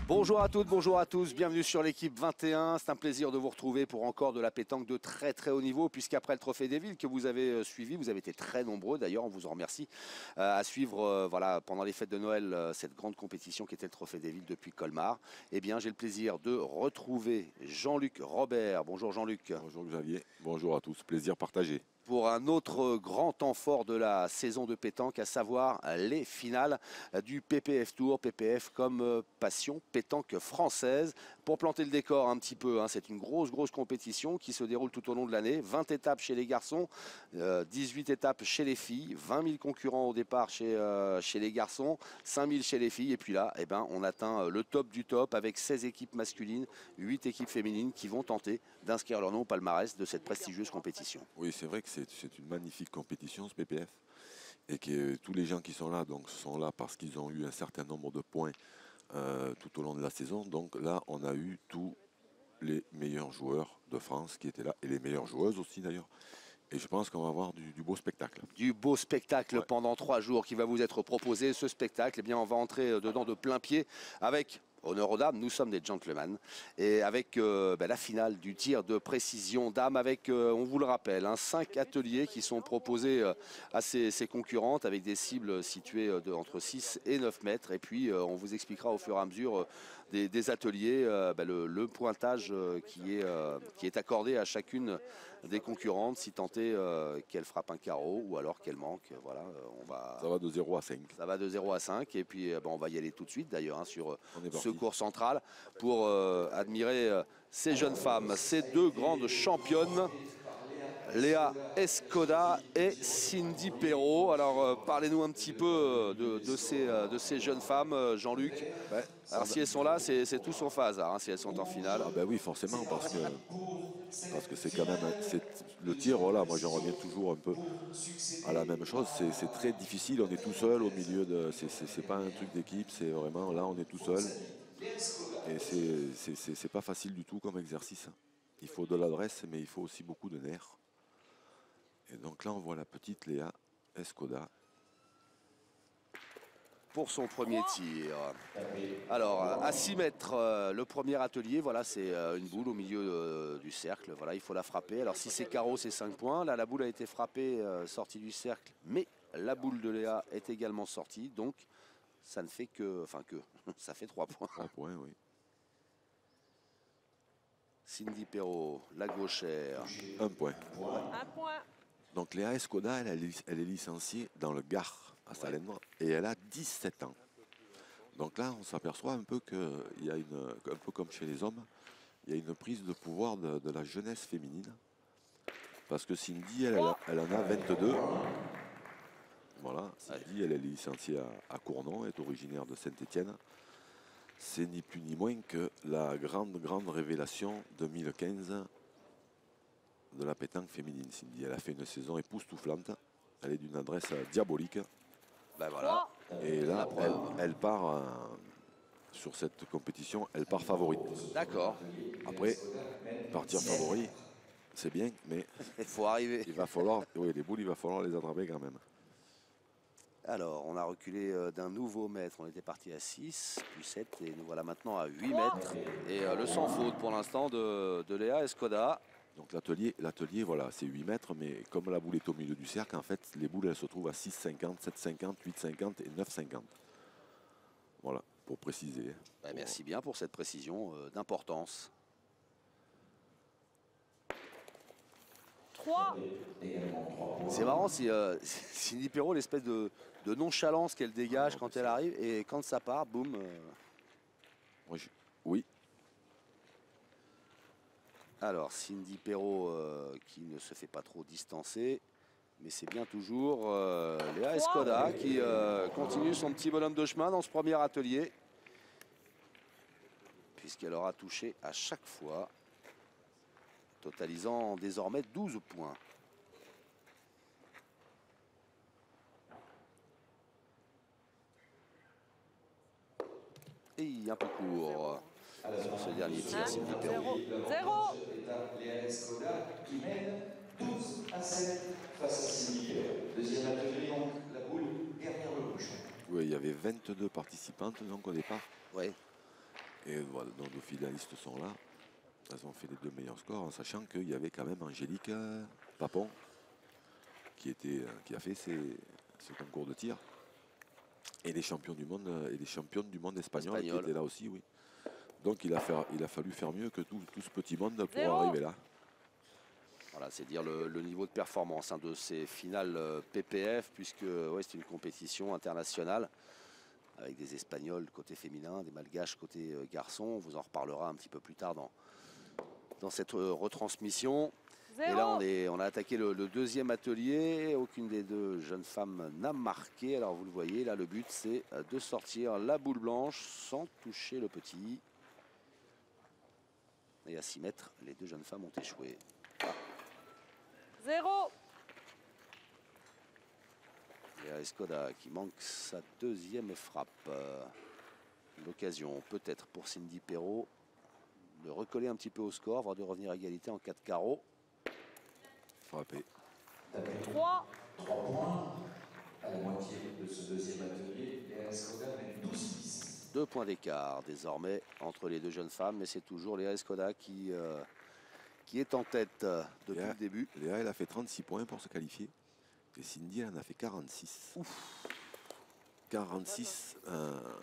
Bonjour à toutes, bonjour à tous, bienvenue sur l'équipe 21. C'est un plaisir de vous retrouver pour encore de la pétanque de très très haut niveau, puisqu'après le Trophée des Villes que vous avez suivi, vous avez été très nombreux d'ailleurs, on vous en remercie, à suivre voilà, pendant les fêtes de Noël cette grande compétition qui était le Trophée des Villes depuis Colmar. Eh bien j'ai le plaisir de retrouver Jean-Luc Robert. Bonjour Jean-Luc. Bonjour Xavier, bonjour à tous, plaisir partagé. Pour un autre grand temps fort de la saison de pétanque, à savoir les finales du PPF Tour. PPF comme passion pétanque française. Pour planter le décor un petit peu, hein, c'est une grosse compétition qui se déroule tout au long de l'année. 20 étapes chez les garçons, 18 étapes chez les filles, 20 000 concurrents au départ chez les garçons, 5 000 chez les filles. Et puis là, eh ben, on atteint le top du top avec 16 équipes masculines, 8 équipes féminines qui vont tenter d'inscrire leur nom au palmarès de cette prestigieuse compétition. Oui, c'est vrai que c'est une magnifique compétition ce PPF et que tous les gens qui sont là sont là parce qu'ils ont eu un certain nombre de points tout au long de la saison. Donc là, on a eu tous les meilleurs joueurs de France qui étaient là et les meilleures joueuses aussi d'ailleurs. Et je pense qu'on va avoir du beau spectacle. Du beau spectacle pendant 3 jours qui va vous être proposé. Ce spectacle, eh bien, on va entrer dedans de plein pied avec... Honneur aux dames, nous sommes des gentlemen. Et avec la finale du tir de précision dames, avec, on vous le rappelle, 5 ateliers qui sont proposés à ces concurrentes avec des cibles situées entre 6 et 9 mètres. Et puis, on vous expliquera au fur et à mesure des ateliers le pointage qui est accordé à chacune des concurrentes, si tant est qu'elle frappe un carreau ou alors qu'elle manque. Voilà, ça va de 0 à 5. Ça va de 0 à 5 et puis on va y aller tout de suite d'ailleurs sur ce cours central pour admirer ces jeunes femmes, ces deux grandes championnes, Léa Escoda et Cindy Perrault. Alors parlez-nous un petit peu de ces jeunes femmes, Jean-Luc. Ouais, alors si elles sont là, c'est tout sauf un hasard, hein, si elles sont en finale. Ah ben oui, forcément, parce que c'est quand même le tir, voilà, moi j'en reviens toujours un peu à la même chose. C'est très difficile, on est tout seul au milieu de... C'est pas un truc d'équipe, c'est vraiment là on est tout seul. Et c'est pas facile du tout comme exercice. Il faut de l'adresse, mais il faut aussi beaucoup de nerfs. Et donc là on voit la petite Léa Escoda. Pour son premier tir. Alors, à 6 mètres, le premier atelier, voilà, c'est une boule au milieu du cercle. Voilà, il faut la frapper. Alors, si c'est carreau, c'est 5 points. Là, la boule a été frappée, sortie du cercle, mais la boule de Léa est également sortie. Donc, ça ne fait que... Enfin, ça fait 3 points. 3 points, oui. Cindy Perrault, la gauchère. 1 point. 1 point. Donc, Léa Escoda, elle est licenciée dans le Gard à Salène et elle a 17 ans. Donc là, on s'aperçoit un peu qu'il y a un peu comme chez les hommes, il y a une prise de pouvoir de la jeunesse féminine. Parce que Cindy, elle en a 22. Voilà, Cindy, elle est licenciée à Cournon, est originaire de Saint-Étienne. C'est ni plus ni moins que la grande révélation 2015 de la pétanque féminine. Cindy, elle a fait une saison époustouflante. Elle est d'une adresse diabolique. Ben voilà. Et là, elle part sur cette compétition, elle part favorite. D'accord. Après, partir favori, c'est bien, mais il faut arriver. Il va falloir, oui, les boules, il va falloir les attraper quand même. Alors, on a reculé d'un nouveau mètre. On était parti à 6, puis 7, et nous voilà maintenant à 8 mètres. Et le sans faute pour l'instant de Léa Escoda. Donc l'atelier, voilà, c'est 8 mètres, mais comme la boule est au milieu du cercle, en fait, les boules, elles se trouvent à 6,50, 7,50, 8,50 et 9,50. Voilà, pour préciser. Ben, merci bien pour cette précision d'importance. 3. C'est marrant, Cindy Perrault, l'espèce de nonchalance qu'elle dégage quand elle arrive, et quand ça part, boum. Oui. Alors, Cindy Perrault qui ne se fait pas trop distancer, mais c'est bien toujours Léa Escoda qui continue son petit bonhomme de chemin dans ce premier atelier, puisqu'elle aura touché à chaque fois, totalisant désormais 12 points. Et un peu court sur ce dernier tir, Cindy Perrault. 0. Léa Escoda qui mène 12 à 7 face à Cindy. Deuxième atelier, donc la boule derrière le bouchon. Oui, il y avait 22 participantes donc au départ. Oui. Et voilà, donc nos finalistes sont là. Elles ont fait les 2 meilleurs scores, en sachant qu'il y avait quand même Angélique Papon qui a fait ce concours de tir. Et les champions du monde et les championnes du monde espagnol qui étaient là aussi, oui. Donc il a fallu faire mieux que tout ce petit monde pour arriver là. Voilà, c'est dire le niveau de performance de ces finales PPF, puisque ouais, c'est une compétition internationale avec des Espagnols côté féminin, des Malgaches côté garçon. On vous en reparlera un petit peu plus tard dans cette retransmission. Et là, on a attaqué le deuxième atelier. Aucune des deux jeunes femmes n'a marqué. Alors, vous le voyez, là, le but, c'est de sortir la boule blanche sans toucher le petit. Et à 6 mètres, les deux jeunes femmes ont échoué. 0. Et Skoda qui manque sa deuxième frappe. L'occasion, peut-être, pour Cindy Perrault de recoller un petit peu au score, voire de revenir à égalité en 4 carreaux. Frappé. 3. 3 points à la moitié de ce deuxième atelier. Léa Skoda mène 12-10. 2 points d'écart désormais entre les deux jeunes femmes, mais c'est toujours Léa Skoda qui est en tête depuis le début. Léa, elle a fait 36 points pour se qualifier. Et Cindy, elle en a fait 46. Ouf. 46.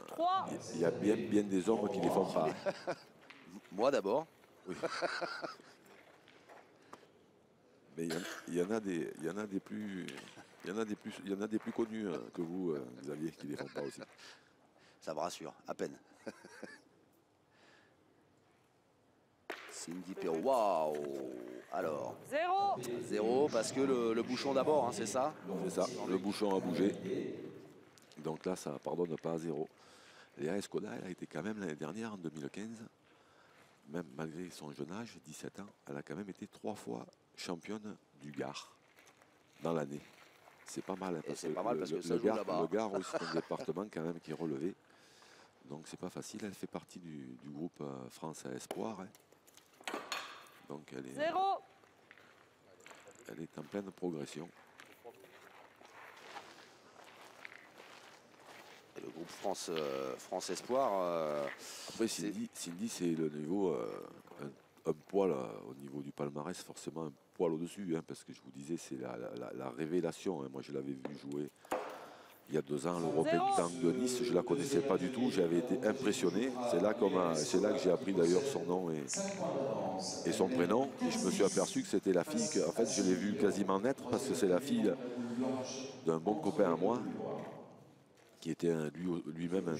3. Il y a bien des hommes qui les font pas. Moi d'abord. Oui. Mais il y en a des plus connus que vous, Xavier, qui les font pas aussi. Ça me rassure, à peine. Cindy Perrault, waouh. Alors, 0. 0 parce que le bouchon d'abord, c'est ça? C'est ça, le bouchon a bougé. Donc là, ça ne pardonne pas à 0. Léa Skoda, elle a été quand même l'année dernière, en 2015, même malgré son jeune âge, 17 ans, elle a quand même été 3 fois championne du Gard dans l'année. C'est pas mal, parce que ça joue là-bas. Le Gard, c'est un département quand même qui est relevé. Donc c'est pas facile, elle fait partie du groupe France à Espoir. Donc elle 0. est en pleine progression. Et le groupe France Espoir. Après Cindy, c'est le niveau, un poil au niveau du palmarès, forcément un poil au-dessus, parce que je vous disais, c'est la révélation. Moi je l'avais vu jouer il y a 2 ans, l'European Tank de Nice, je ne la connaissais pas du tout, j'avais été impressionné. C'est là que j'ai appris d'ailleurs son nom et son prénom. Et je me suis aperçu que c'était la fille, en fait je l'ai vue quasiment naître parce que c'est la fille d'un bon copain à moi, qui était lui-même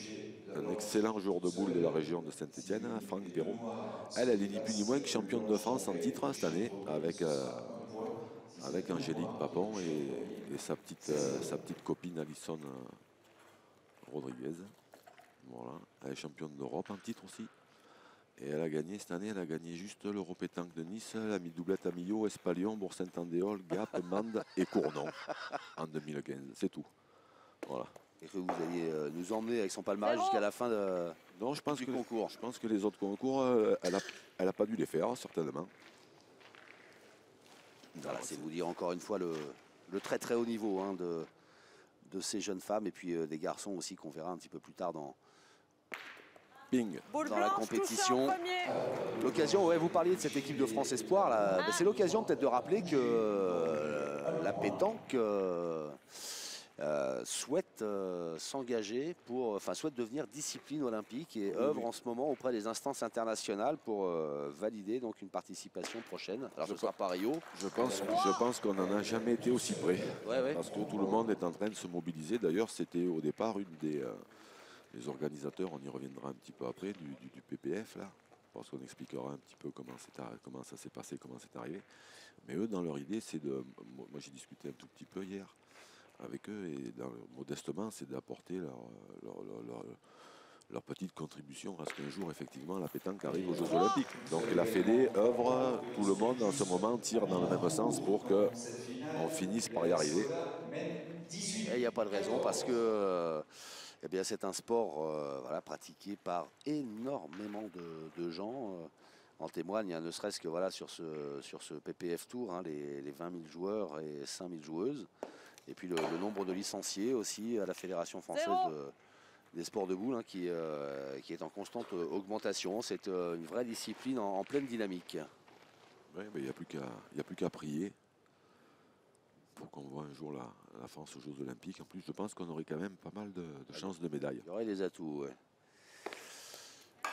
un excellent joueur de boules de la région de Saint-Étienne, Franck Perrault. Elle est ni plus ni moins que championne de France en titre cette année, avec Angélique Papon et sa petite copine Alison Rodriguez. Voilà. Elle est championne d'Europe en titre aussi. Et elle a gagné cette année, elle a gagné juste l'European Tank de Nice, la doublette à Millau, Espalion, Bourg-Saint-Andéol, Gap, Mende et Cournon en 2015. C'est tout. Voilà. Et que vous alliez nous emmener avec son palmarès jusqu'à la fin non, je pense du que concours. Je pense que les autres concours, elle a pas dû les faire, certainement. Voilà, c'est vous dire encore une fois le très très haut niveau de ces jeunes femmes et puis des garçons aussi qu'on verra un petit peu plus tard dans la compétition. L'occasion, ouais, vous parliez de cette équipe de France Espoir, là, c'est l'occasion peut-être de rappeler que la pétanque souhaite s'engager souhaite devenir discipline olympique et œuvre en ce moment auprès des instances internationales pour valider donc une participation prochaine. Alors ce sera pas Rio. Je pense qu'on n'en a jamais été aussi près. Ouais. Parce que tout le monde est en train de se mobiliser. D'ailleurs, c'était au départ une des les organisateurs, on y reviendra un petit peu après, du PPF là, parce qu'on expliquera un petit peu comment ça s'est passé, comment c'est arrivé. Mais eux, dans leur idée, c'est de... Moi, j'ai discuté un tout petit peu hier avec eux et modestement, c'est d'apporter leur petite contribution à ce qu'un jour, effectivement, la pétanque arrive aux Jeux Olympiques. Donc la Fédé œuvre, tout le monde en ce moment tire dans le même sens pour qu'on finisse par y arriver. Il n'y a pas de raison parce que c'est un sport pratiqué par énormément de gens. En témoigne, ne serait-ce que sur ce PPF Tour, les 20 000 joueurs et 5 000 joueuses. Et puis le nombre de licenciés aussi à la Fédération française des sports de boules, hein, qui est en constante augmentation. C'est une vraie discipline en pleine dynamique. Ouais, mais il n'y a plus qu'à prier pour qu'on voit un jour la France aux Jeux Olympiques. En plus, je pense qu'on aurait quand même pas mal de chances de médailles. Il y aurait des atouts, ouais.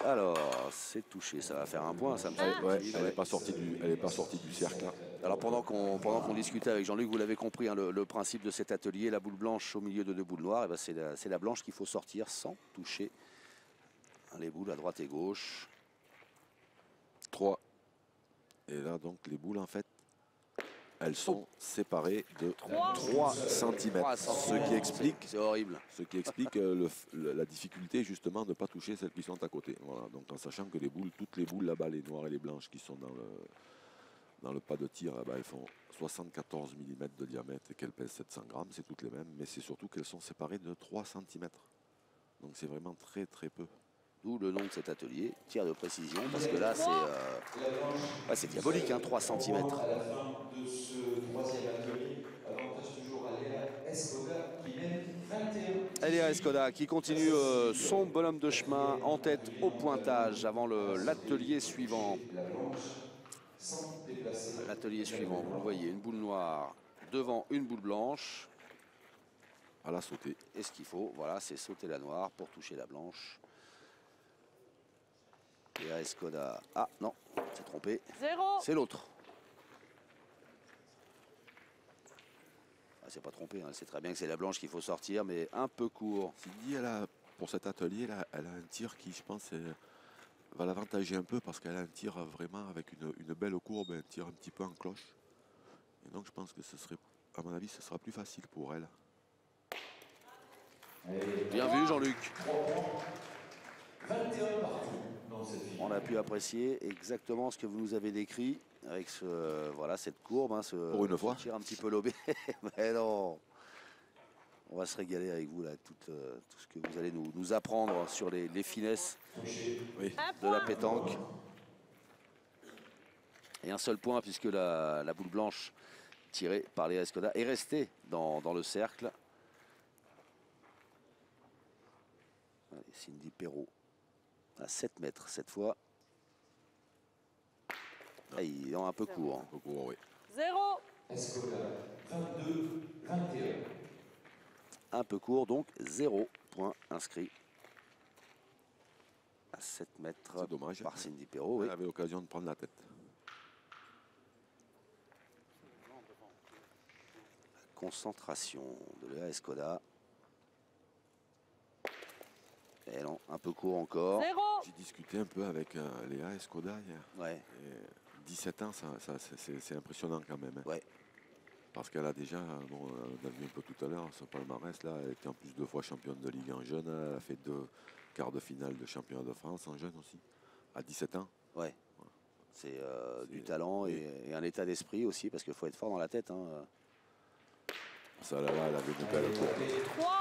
Alors, c'est touché, ça va faire un point, ça me semble. Ouais, elle n'est pas sortie du cercle. Hein. Alors pendant qu'on discutait avec Jean-Luc, vous l'avez compris, hein, le principe de cet atelier, la boule blanche au milieu de deux boules noires, eh ben, c'est la blanche qu'il faut sortir sans toucher les boules à droite et gauche. 3. Et là, donc, les boules, en fait, elles sont séparées de 3 cm. Ce qui explique, C'est horrible. la difficulté, justement, de ne pas toucher celles qui sont à côté. Voilà. Donc, en sachant que toutes les boules là-bas, les noires et les blanches qui sont dans le pas de tir, là-bas, elles font 74 mm de diamètre et qu'elles pèsent 700 grammes, c'est toutes les mêmes. Mais c'est surtout qu'elles sont séparées de 3 cm. Donc, c'est vraiment très, très peu. D'où le nom de cet atelier, tir de précision, parce que là, c'est diabolique, hein, 3 cm. À la fin de ce troisième atelier, avantage toujours à Léa Escoda qui mène 21. Léa Escoda qui continue son bonhomme de chemin en tête au pointage avant l'atelier suivant. L'atelier suivant, vous le voyez, une boule noire devant une boule blanche. À la sauter. Et ce qu'il faut, voilà, c'est sauter la noire pour toucher la blanche. Léa Escoda. Ah non, c'est trompé. 0. C'est l'autre. Ah, c'est pas trompé, hein. C'est très bien que c'est la blanche qu'il faut sortir, mais un peu court. Cindy, pour cet atelier, là, elle a un tir qui, je pense, va l'avantager un peu parce qu'elle a un tir vraiment avec une belle courbe, un tir un petit peu en cloche. Et donc, je pense que ce serait, à mon avis, ce sera plus facile pour elle. Bien vu, Jean-Luc. 21 partout dans cette finale. On a pu apprécier exactement ce que vous nous avez décrit avec voilà, cette courbe, hein, Pour une fois. tir un petit peu lobé. Mais non, on va se régaler avec vous là, tout ce que vous allez nous apprendre sur les finesses Oui. de la pétanque. Et un seul point puisque la boule blanche tirée par Léa Escoda est restée dans le cercle. Allez, Cindy Perrault à 7 mètres cette fois. Ah, il est un peu court. Un peu court, oui. 0. Escoda 22, 21. Un peu court, donc 0 point inscrit à 7 mètres C'est dommage. par Cindy Perrault. Oui. Elle avait l'occasion de prendre la tête. Concentration de Léa Escoda. Et non, un peu court encore. 0. J'ai discuté un peu avec Léa Escoda hier. Ouais. Et 17 ans, c'est impressionnant quand même. Hein. Ouais. Parce qu'elle a déjà, bon, on a vu un peu tout à l'heure, son palmarès, là, elle était en plus 2 fois championne de Ligue en jeune. Elle a fait 2 quarts de finale de championnat de France en jeune aussi, à 17 ans. Ouais. C'est du talent et un état d'esprit aussi, parce qu'il faut être fort dans la tête. Hein. Ça, là, elle avait une belle courbe. 3.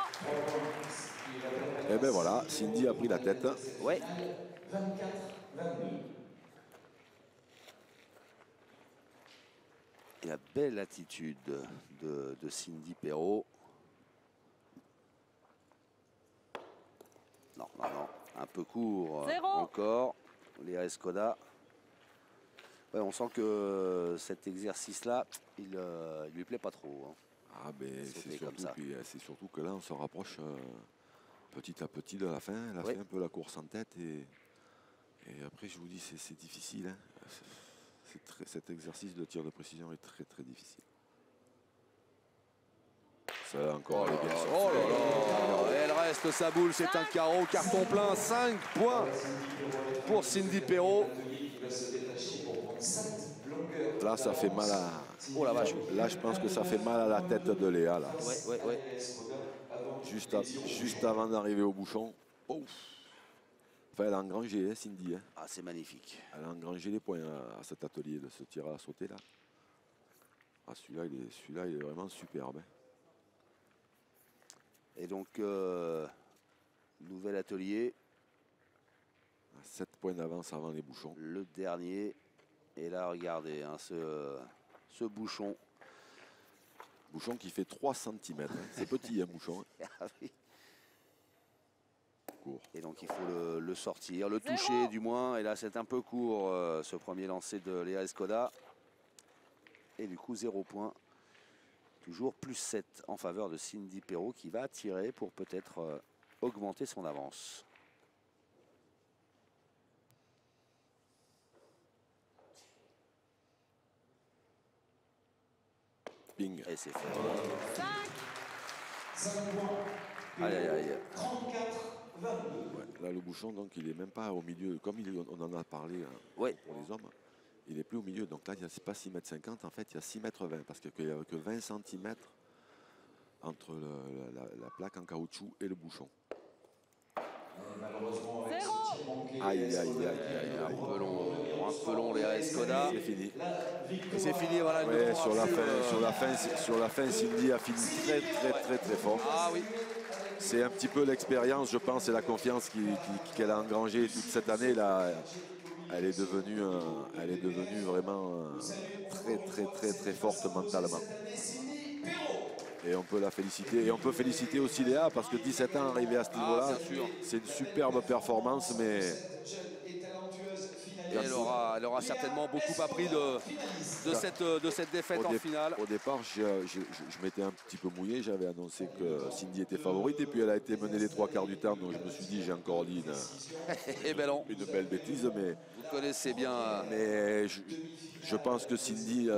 Et ben voilà, Cindy a pris la tête. Ouais. 24, 22. Et la belle attitude de Cindy Perrault. Non, un peu court 0. encore. Léa Escoda. Ouais, on sent que cet exercice-là, il lui plaît pas trop. Hein. Ah ben c'est surtout que là on se rapproche petit à petit de la fin. Elle a fait un peu la course en tête et après je vous dis c'est difficile. Hein. Cet exercice de tir de précision est très très difficile. Ça encore elle est bien sortie. Oh là là, elle reste sa boule, c'est un carreau, carton plein, 5 points pour Cindy Perrault. Là ça fait mal à... Oh la vache. Là je pense que ça fait mal à la tête de Léa là. Ouais. Juste avant d'arriver au bouchon. Ouf. Enfin elle a engrangé Cindy. Hein. Ah, c'est magnifique. Elle a engrangé les points à cet atelier de ce tir à sauter là. Ah, celui-là il est vraiment superbe. Hein. Et donc, nouvel atelier. 7 points d'avance avant les bouchons. Le dernier. Et là, regardez, hein, ce bouchon. Bouchon qui fait 3 cm. Hein. C'est petit un bouchon. Hein. Ah oui. court. Et donc il faut le sortir, le toucher du moins. Et là c'est un peu court ce premier lancer de Léa Escoda. Et du coup 0 point. Toujours plus 7 en faveur de Cindy Perrault qui va tirer pour peut-être augmenter son avance. Ping. Et c'est fait. 5. Aïe aïe aïe. 34-22. Ouais, là, le bouchon, donc, il n'est même pas au milieu. Comme on en a parlé Ouais. pour les hommes, il n'est plus au milieu. Donc là, il n'y a pas 6,50 m. En fait, il y a 6,20 m. Parce qu'il n'y a que 20 cm entre la plaque en caoutchouc et le bouchon. Malheureusement, avec Zéro. ce tir manqué, Aïe, aïe, aïe, Escoda aïe, aïe, aïe. Un peu long Léa Escoda. C'est fini. Et c'est fini, voilà. elle ne Ouais, prendra sur la plus, fin, sur la fin, Cindy a fini très fort. Ah oui. C'est un petit peu l'expérience, je pense, et la confiance qu'elle a engrangée toute cette année. Là, elle est devenue vraiment très forte mentalement. Et on peut la féliciter. Et on peut féliciter aussi Léa, parce que 17 ans arrivé à ce niveau-là, bien sûr. c'est une superbe performance, mais Et elle aura certainement beaucoup appris de cette défaite en finale. Au départ, je m'étais un petit peu mouillé. J'avais annoncé que Cindy était favorite. Et puis, elle a été menée les 3/4 du temps. Donc, je me suis dit, j'ai encore dit Et ben non. une belle bêtise. Mais Vous connaissez bien. Mais je pense que Cindy,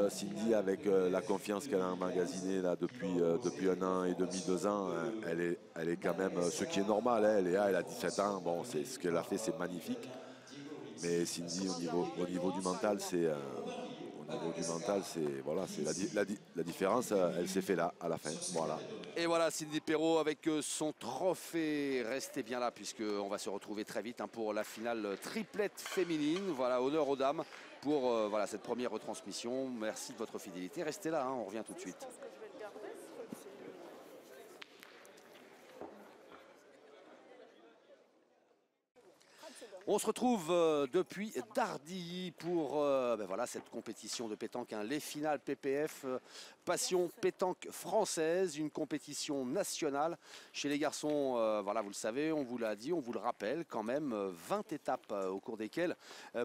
avec la confiance qu'elle a emmagasinée là, depuis 1 an et demi, 2 ans, elle est quand même, ce qui est normal. Hein, Léa, elle a 17 ans. Bon, ce qu'elle a fait, c'est magnifique. Mais Cindy, au niveau du mental, voilà, c'est la différence. Elle s'est fait là, à la fin. Voilà. Et voilà Cindy Perrault avec son trophée. Restez bien là puisqu'on va se retrouver très vite pour la finale triplette féminine. Voilà, honneur aux dames pour voilà, cette première retransmission. Merci de votre fidélité. Restez là, on revient tout de suite. On se retrouve depuis Dardilly pour voilà, cette compétition de pétanque, les finales PPF, Passion Pétanque Française, une compétition nationale. Chez les garçons, voilà, vous le savez, on vous l'a dit, on vous le rappelle quand même, 20 étapes au cours desquelles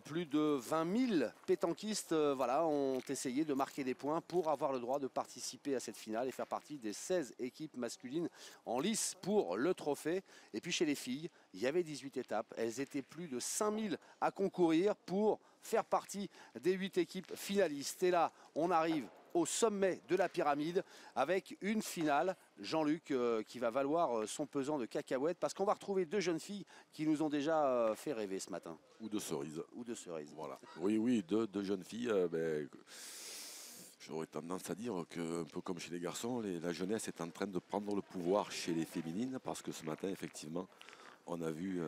plus de 20 000 pétanquistes voilà, ont essayé de marquer des points pour avoir le droit de participer à cette finale et faire partie des 16 équipes masculines en lice pour le trophée. Et puis chez les filles, il y avait 18 étapes, elles étaient plus de 5000 à concourir pour faire partie des 8 équipes finalistes. Et là, on arrive au sommet de la pyramide avec une finale, Jean-Luc, qui va valoir son pesant de cacahuètes parce qu'on va retrouver 2 jeunes filles qui nous ont déjà fait rêver ce matin. Ou de cerises. Ou de cerises. Voilà. Oui, deux jeunes filles. J'aurais tendance à dire que, un peu comme chez les garçons, la jeunesse est en train de prendre le pouvoir chez les féminines, parce que ce matin, effectivement, on a vu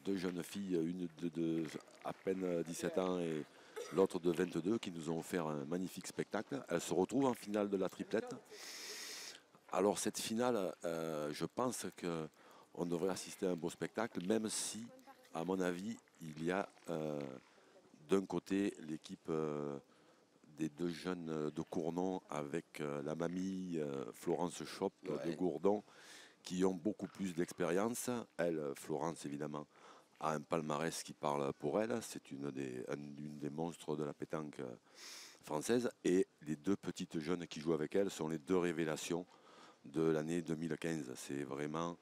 2 jeunes filles, une de à peine 17 ans et l'autre de 22, qui nous ont offert un magnifique spectacle. Elles se retrouvent en finale de la triplette. Alors cette finale, je pense qu'on devrait assister à un beau spectacle, même si, à mon avis, il y a d'un côté l'équipe des 2 jeunes de Cournon avec la mamie Florence Schopp de Gourdon, qui ont beaucoup plus d'expérience. Elle, Florence, évidemment, a un palmarès qui parle pour elle. C'est une des monstres de la pétanque française. Et les 2 petites jeunes qui jouent avec elle sont les 2 révélations de l'année 2015. C'est vraiment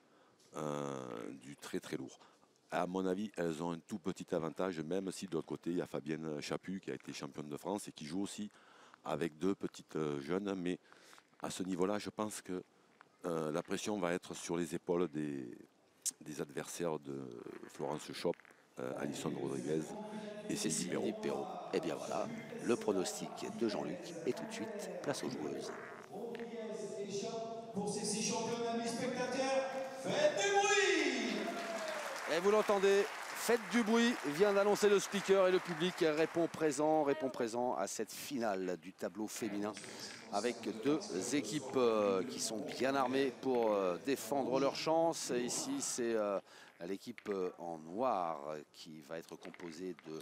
du très lourd. À mon avis, elles ont un tout petit avantage, même si de l'autre côté, il y a Fabienne Chaput qui a été championne de France et qui joue aussi avec 2 petites jeunes. Mais à ce niveau-là, je pense que la pression va être sur les épaules des adversaires de Florence Schopp, Alison Rodriguez et Cindy Perrault. Et bien voilà, le pronostic de Jean-Luc est tout de suite place aux joueuses. Pour ces 6 champions, amis spectateurs, faites du bruit! Et vous l'entendez, faites du bruit, vient d'annoncer le speaker et le public répond présent à cette finale du tableau féminin avec 2 équipes qui sont bien armées pour défendre leur chance. Ici, c'est l'équipe en noir qui va être composée de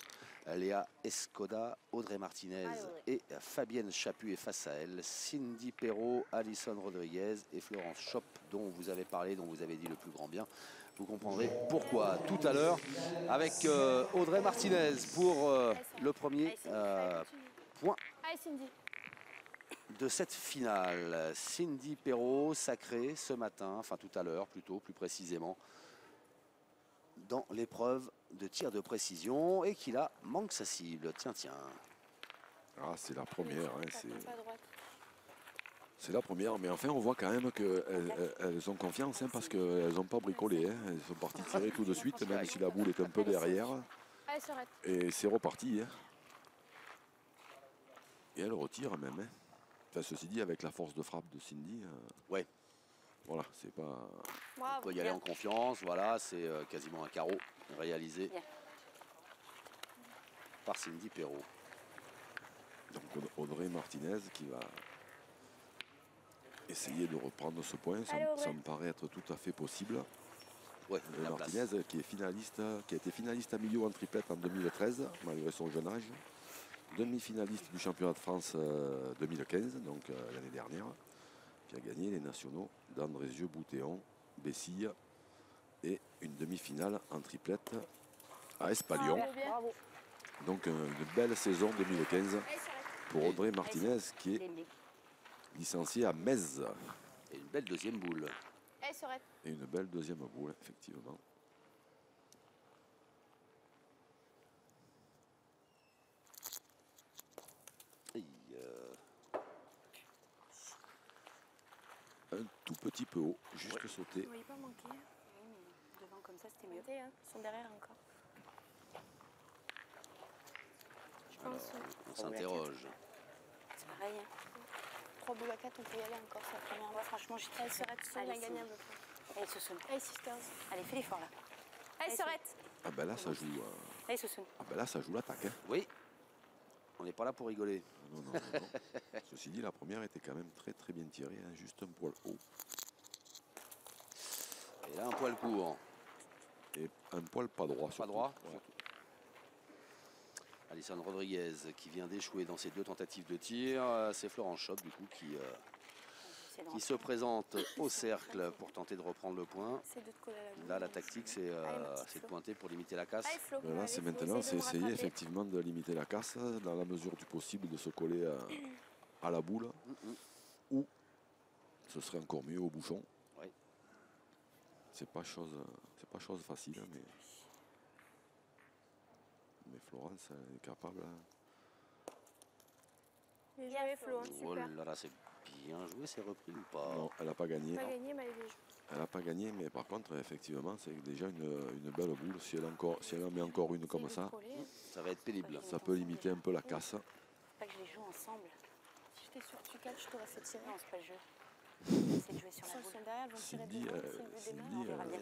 Léa Escoda, Audrey Martinez et Fabienne Chaput, et face à elle, Cindy Perrault, Alison Rodriguez et Florence Schopp, dont vous avez parlé, dont vous avez dit le plus grand bien. Vous comprendrez pourquoi tout à l'heure avec Audrey Martinez pour le premier point Allez, Cindy. de cette finale. Cindy Perrault, sacrée ce matin, enfin tout à l'heure plutôt, plus précisément, dans l'épreuve de tir de précision et qui là manque sa cible. Tiens, tiens. Ah, c'est la première. Hein, Pas à droite. c'est la première, mais enfin on voit quand même qu'elles ont confiance hein, parce qu'elles n'ont pas bricolé. Hein. Elles sont parties tirer tout de suite, même si la boule est un peu derrière. Allez, s'arrête. Et c'est reparti. Hein. Et elle retire même. Hein. Enfin, ceci dit, avec la force de frappe de Cindy, Ouais. voilà, c'est pas. On Bravo. peut y aller en confiance. Voilà, c'est quasiment un carreau réalisé par Cindy Perrault. Donc Audrey Martinez qui va essayer de reprendre ce point. Allez, Audrey. Ça me paraît être tout à fait possible. Ouais, Audrey la Martinez place. qui est finaliste, qui a été finaliste à milieu en triplette en 2013, malgré son jeune âge. Demi-finaliste du championnat de France 2015, donc l'année dernière, qui a gagné les nationaux d'Andrézieux-Boutéon, Bessille et une demi-finale en triplette à Espalion. Bravo, bien. Bravo. Donc une belle saison 2015 Allez, s'arrête. pour Audrey Martinez qui est licenciée à Metz. Et une belle deuxième boule. Allez, s'arrête. Et une belle deuxième boule, effectivement. Et, Un tout petit peu haut, juste sauté. Vous voyez pas manquer. Oui, mais devant comme ça, c'était mieux. Montez, hein. Ils sont derrière encore. Je alors, pense. on s'interroge. C'est pareil. Hein. 3 boules à 4, on peut y aller encore. C'est la première Moi, fois. franchement, je Allez, s'arrête. On a Allez, gagné un Cindy. peu. Allez, Sousoune. Allez, sisters. Allez, fais l'effort là. Allez, s'arrête. Ah ben là ça joue, Allez, Sousoune. ah ben là, ça joue l'attaque. Hein. Oui, on n'est pas là pour rigoler. Non, non, non, non. Ceci dit, la première était quand même très très bien tirée, hein, juste un poil haut. Et là, un poil court. Et un poil pas droit. Pas surtout. droit. Ouais. Alison Rodriguez qui vient d'échouer dans ses deux tentatives de tir. C'est Florent Schopp du coup C'est qui se présente au cercle pour tenter de reprendre le point. C'est de te coller à la boule. Là, la tactique, c'est de pointer pour limiter la casse. Allez, Flo. Là, Allez, c'est Flo, maintenant, essaye c'est de me essayer rattraper. effectivement de limiter la casse dans la mesure du possible, de se coller à la boule, ou ce serait encore mieux au bouchon. Oui. C'est pas chose facile, hein, mais Florence elle est capable. Hein. Bien joué, Flo. hein, Oh Super. là là, c'est bien joué, c'est repris ou pas? Non, elle n'a pas gagné. Pas gagné, mais elle est bien jouée. Elle n'a pas gagné, mais par contre, effectivement, c'est déjà une belle boule. Si elle en met encore une comme Essaye de ça, te coller. Ça va être pénible. ça peut limiter un peu la casse. Pas que je les joue ensemble. Si j'étais sur tu catch, je t'aurais fait tirer. Non, c'est pas le jeu. C'est de jouer sur Ils la boule. sont derrière, elles vont tirer Cindy, devant. Si le but Cindy, démarre, on verra bien.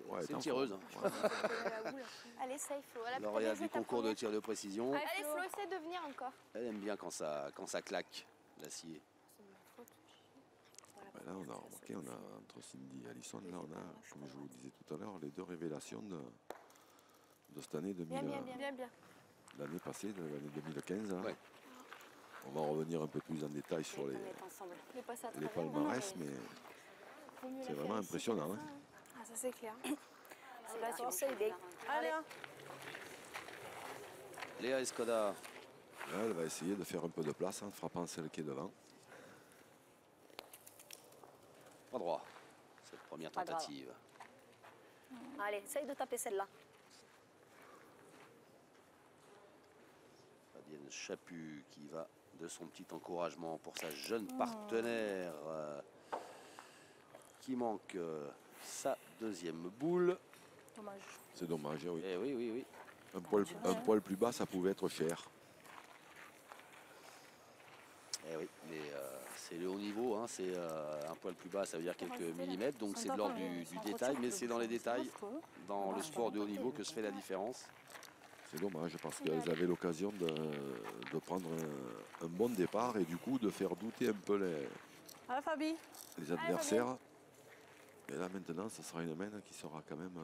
ouais, C'est t'en une tireuse. hein. fous. Ouais. Coller à la boule. Allez, safe, Flo. Elle a Lauréate bien joué du ta concours de première. tir de précision. Allez, Flo, essaie de venir encore. Elle aime bien quand ça claque, l'acier. C'est de ma faute. Voilà, Ben là, on a remarqué, on a entre Cindy et Alison, là, on a, comme je vous le disais tout à l'heure, les deux révélations de cette année Bien, bien, bien, bien, bien. l'année passée, de l'année 2015. Hein. Ouais. On va revenir un peu plus en détail sur On les est ensemble. Les passes à les travers. palmarès, mais Vaut mieux la c'est faire vraiment ici impressionnant. comme Hein. ça. Ah, ça c'est clair. C'est Vas-y, parti, essaye. on fait Allez, hein. Léa Escoda. Là, elle va essayer de faire un peu de place en frappant celle qui est devant. Pas droit. Cette première Pas grave. tentative. Allez, essaye de taper celle-là. Fabienne Chaput qui va de son petit encouragement pour sa jeune partenaire qui manque sa deuxième boule. Dommage. C'est dommage, hein, oui. Eh oui, oui, oui. Un poil plus bas, ça pouvait être cher. Eh oui, mais c'est le haut niveau, hein, c'est un poil plus bas, ça veut dire quelques millimètres, donc c'est de l'ordre du détail, mais c'est dans les détails, dans le sport de haut niveau que se fait la différence. C'est dommage parce qu'elles avaient l'occasion de prendre un bon départ et du coup de faire douter un peu Allez, Fabi. les adversaires. Et là maintenant, ce sera une mène qui sera quand même,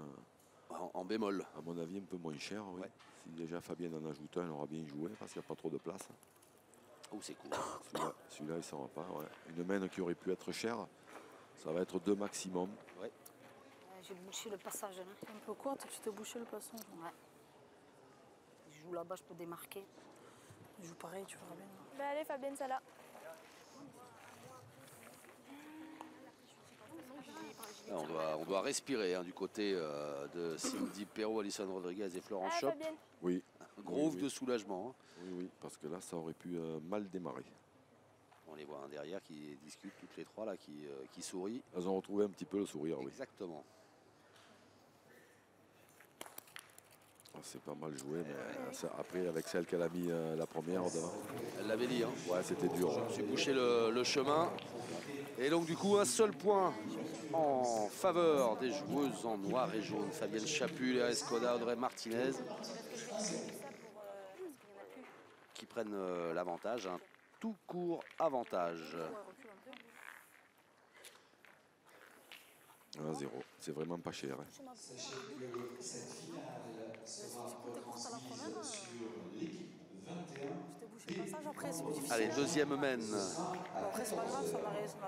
En bémol. à mon avis, un peu moins chère. Oui. Ouais. Si déjà Fabienne en ajoute un, elle aura bien joué parce qu'il n'y a pas trop de place. Oh, c'est cool. Celui-là, il ne s'en va pas. Ouais. Une mène qui aurait pu être chère, ça va être 2 maximum. Ouais. J'ai J'ai bouché le passage là. Un peu courte, tu t'es bouché le passage. Ouais. Je joue là-bas, je peux démarquer. Je joue pareil, tu verras bien. Ben allez Fabienne, ça là. Là, on doit respirer hein, du côté de Cindy Perrault, Alison Rodriguez et Florence Allez Chop. Fabienne. Oui, Groove oui. de soulagement. Hein. oui, parce que là, ça aurait pu mal démarrer. On les voit hein, derrière qui discutent toutes les trois là, qui sourient. Elles ont retrouvé un petit peu le sourire, oui. Exactement. Ah, c'est pas mal joué, mais après, avec celle qu'elle a mis la première devant, Elle l'avait dit. Hein. ouais, c'était dur. Je me suis bouché le chemin. Et donc du coup, un seul point en faveur des joueuses en noir et jaune. Fabienne Chaput, Léa Escoda, Audrey Martinez. Qui prennent l'avantage. Un tout court avantage. 1-0, c'est vraiment pas cher. Hein. Sachez que cette finale sera retransmise sur l'équipe 21. Tu t'es bouché le passage, après c'est plus difficile. Allez, deuxième mène. Après c'est pas grave, ça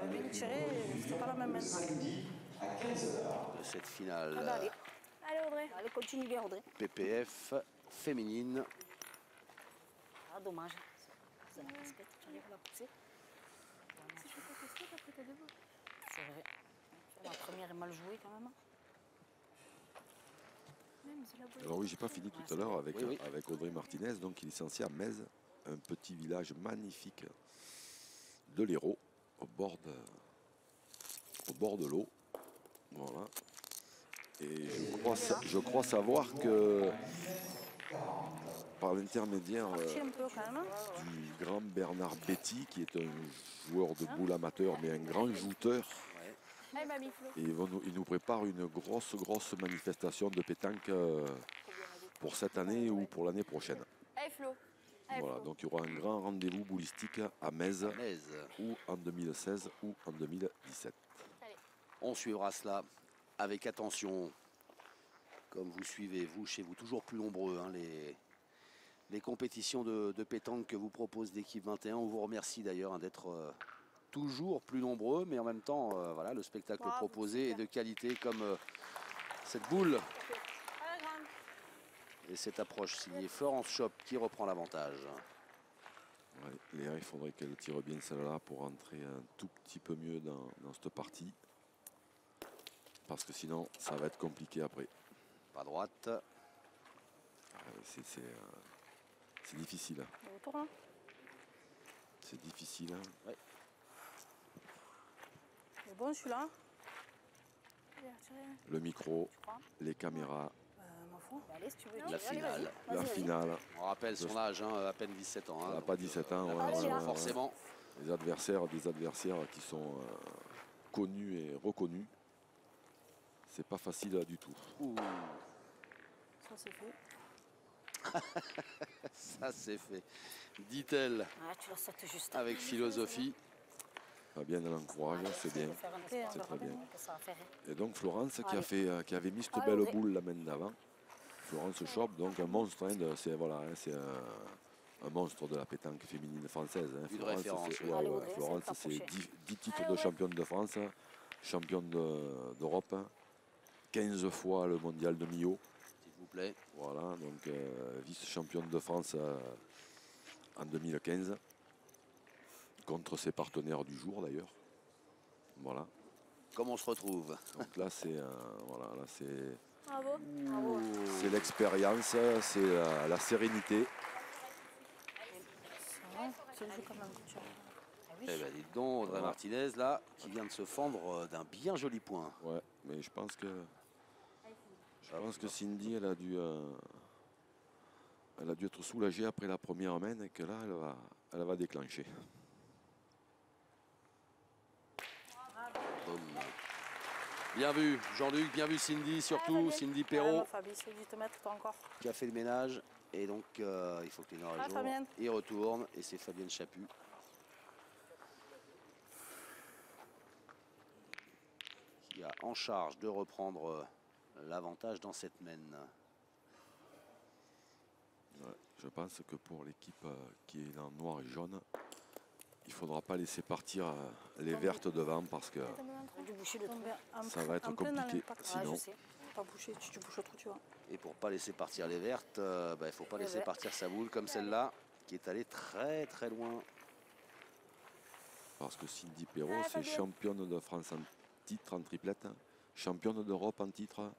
m'avait bien tiré, c'était pas la même main. Samedi à 15h. De cette finale Ah bah, allez. Allez Audrey. Allez, continue bien, Audrey. PPF féminine. Ah, dommage. C'est la casquette, j'arrive à la pousser. C'est vrai. La première est mal jouée quand même. Alors oui, j'ai pas fini tout à l'heure avec, Oui, oui. avec Audrey Martinez, donc qui est licenciée à Metz, un petit village magnifique de l'Hérault, au bord de l'eau. Voilà. Et je crois savoir que par l'intermédiaire Un peu quand même. Hein. du grand Bernard Betty, qui est un joueur de boule amateur, mais un grand jouteur, Allez mamie Flo. et il nous prépare une grosse manifestation de pétanque pour cette année ou pour l'année prochaine. Allez Flo. Allez Voilà, Flo. donc il y aura un grand rendez-vous boulistique à Metz, Metz. ou en 2016 ou en 2017. On suivra cela avec attention. Comme vous suivez, vous, chez vous, toujours plus nombreux, hein, les compétitions de pétanque que vous propose l'équipe 21. On vous remercie d'ailleurs hein, d'être toujours plus nombreux, mais en même temps, voilà, le spectacle Bravo, proposé est super. de qualité comme cette boule Allez grande. et cette approche signée Florence Chop qui reprend l'avantage. Ouais, Léa, il faudrait qu'elle tire bien celle-là pour rentrer un tout petit peu mieux dans cette partie. Parce que sinon, ça va être compliqué après. Pas droite. C'est difficile. Hein. Retour, hein. C'est difficile. Hein. C'est bon celui-là. Allez, retirez. Le micro, crois les caméras, Ma foi. Bah, allez, si tu veux. La Allez, finale. vas-y. la Vas-y, finale. On rappelle son âge, hein, à peine 17 ans. hein, Elle n'a donc, pas 17 ans. pas ouais, 17 ans, ouais, forcément. des adversaires qui sont connus et reconnus. C'est pas facile du tout. Ouh, Ça c'est fait. ça c'est fait. Dit-elle Ah, tu la sautes juste. avec philosophie. Fabienne l'encourage, c'est bien. Faire un Ok, espoir, on C'est verra très bien. bien. que ça va faire rien. Et donc Florence qui avait mis cette Allez, belle Audrey. boule la main d'avant. Florence Chop, donc un monstre, hein, c'est voilà, hein, c'est un monstre de la pétanque féminine française. Hein. Une Florence, référence, c'est- oui. ouais, Allez, ouais, Audrey, ça Florence, va c'est t'approcher. 10 titres de championne de France, championne d'Europe, 15 fois le mondial de Millau. S'il vous plaît. Voilà, donc vice-championne de France en 2015, contre ses partenaires du jour d'ailleurs. Voilà. Comment on se retrouve? Donc là, c'est voilà, là, Bravo. Bravo. c'est l'expérience, c'est la sérénité. Ça va. C'est le jeu quand même. Tu vois. Ah oui. Eh ben, dites donc, Audrey Martinez, là, qui vient de se fendre d'un bien joli point. Ouais, mais je pense que Cindy, elle a dû être soulagée après la première main et que là, elle va déclencher. Boum. Bien vu, Jean-Luc, bien vu Cindy, surtout Fabienne. Cindy Ouais, Perrault ma Fabi, c'est dû te mettre toi encore. qui a fait le ménage. Et donc, il faut que les Noirs et Jaunes Fabienne. y retournent. Et c'est Fabienne Chaput qui a en charge de reprendre l'avantage dans cette mène. Ouais, je pense que pour l'équipe qui est en noir et jaune, il ne faudra pas laisser partir les vertes devant parce que J'ai dû boucher le trou. Tomber en Ça va être en plein dans compliqué. l'impact. Ouais, Sinon, je sais. Pas boucher, tu bouches le trou, tu vois. Et pour pas laisser partir les vertes, il ne faut pas Eh laisser ouais. partir sa boule comme celle-là, qui est allée très très loin. parce que Cindy Perrault, Ah, c'est Fabien. championne de France en titre, en triplette, championne d'Europe en titre.